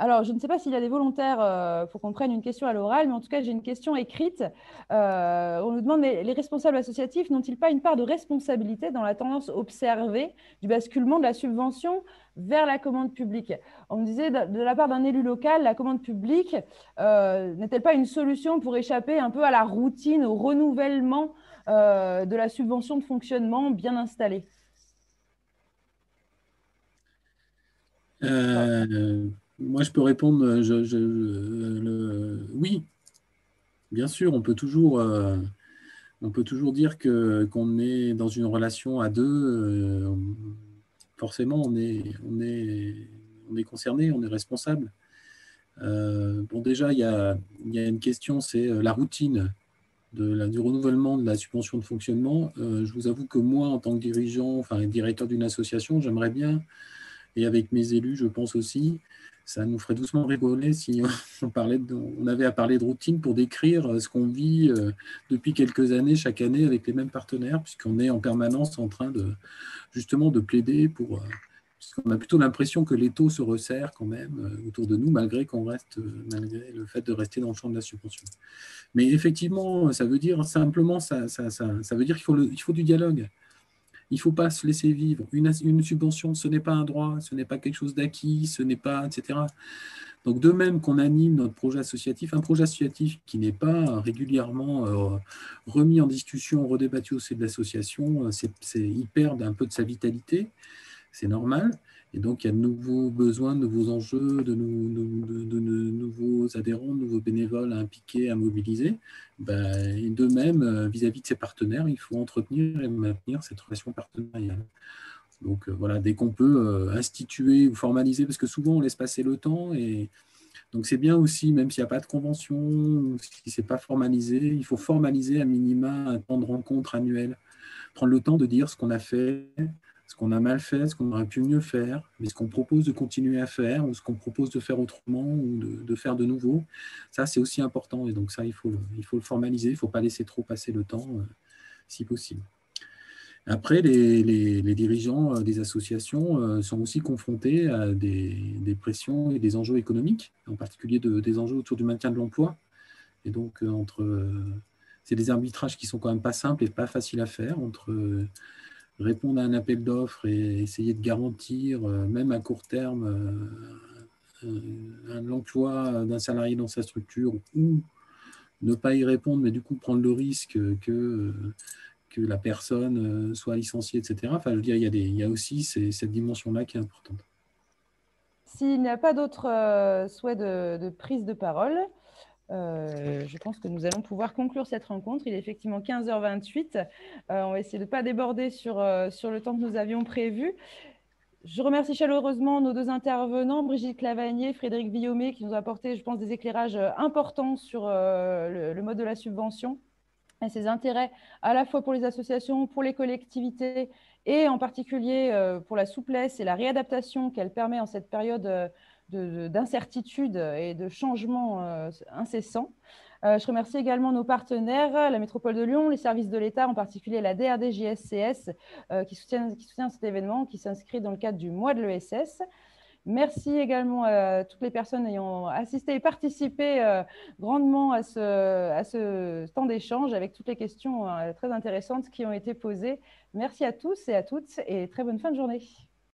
Alors, je ne sais pas s'il y a des volontaires pour qu'on prenne une question à l'oral, mais en tout cas, j'ai une question écrite. On nous demande, les responsables associatifs n'ont-ils pas une part de responsabilité dans la tendance observée du basculement de la subvention vers la commande publique? On me disait, de la part d'un élu local, la commande publique n'est-elle pas une solution pour échapper un peu à la routine, au renouvellement de la subvention de fonctionnement bien installée? Moi, je peux répondre, oui, bien sûr, on peut toujours dire qu'on est dans une relation à deux, forcément, on est concerné, on est responsable. Bon, déjà, il y a une question, c'est la routine du renouvellement de la subvention de fonctionnement. Je vous avoue que moi, en tant que dirigeant, enfin directeur d'une association, j'aimerais bien, et avec mes élus, je pense aussi, ça nous ferait doucement rigoler si on avait à parler de routine pour décrire ce qu'on vit depuis quelques années, chaque année, avec les mêmes partenaires, puisqu'on est en permanence en train justement de plaider pour... Puisqu'on a plutôt l'impression que les taux se resserrent quand même autour de nous, malgré le fait de rester dans le champ de la subvention. Mais effectivement, ça veut dire simplement, ça veut dire qu'il faut du dialogue. Il ne faut pas se laisser vivre. Une subvention, ce n'est pas un droit, ce n'est pas quelque chose d'acquis, ce n'est pas, etc. Donc, de même qu'on anime notre projet associatif, un projet associatif qui n'est pas régulièrement remis en discussion, redébattu au sein de l'association, il perd un peu de sa vitalité, c'est normal. Et donc, il y a de nouveaux besoins, de nouveaux enjeux, de nouveaux adhérents, de nouveaux bénévoles à impliquer, à mobiliser. Et de même, vis-à-vis de ses partenaires, il faut entretenir et maintenir cette relation partenariale. Donc, voilà, dès qu'on peut instituer ou formaliser, parce que souvent, on laisse passer le temps. Et donc, c'est bien aussi, même s'il n'y a pas de convention, ou si ce n'est pas formalisé, il faut formaliser à minima un temps de rencontre annuel. Prendre le temps de dire ce qu'on a fait, ce qu'on a mal fait, ce qu'on aurait pu mieux faire, mais ce qu'on propose de continuer à faire, ou ce qu'on propose de faire autrement, ou de faire de nouveau, ça c'est aussi important. Et donc ça, il faut le formaliser, il ne faut pas laisser trop passer le temps, si possible. Après, les dirigeants des associations sont aussi confrontés à des pressions et des enjeux économiques, en particulier des enjeux autour du maintien de l'emploi. Et donc, c'est des arbitrages qui sont quand même pas simples et pas faciles à faire entre... répondre à un appel d'offres et essayer de garantir, même à court terme, l'emploi d'un salarié dans sa structure ou ne pas y répondre, mais du coup prendre le risque que la personne soit licenciée, etc. Enfin, je veux dire, il y a aussi cette dimension-là qui est importante. S'il n'y a pas d'autres souhaits de prise de parole, je pense que nous allons pouvoir conclure cette rencontre. Il est effectivement 15h28. On va essayer de ne pas déborder sur le temps que nous avions prévu. Je remercie chaleureusement nos deux intervenants, Brigitte Clavagnier, Frédéric Villaumet, qui nous ont apporté, je pense, des éclairages importants sur le mode de la subvention et ses intérêts à la fois pour les associations, pour les collectivités et en particulier pour la souplesse et la réadaptation qu'elle permet en cette période d'incertitude et de changement incessant. Je remercie également nos partenaires, la Métropole de Lyon, les services de l'État, en particulier la DRD-JSCS, qui soutient cet événement, qui s'inscrit dans le cadre du mois de l'ESS. Merci également à toutes les personnes ayant assisté et participé grandement à ce temps d'échange avec toutes les questions très intéressantes qui ont été posées. Merci à tous et à toutes et très bonne fin de journée.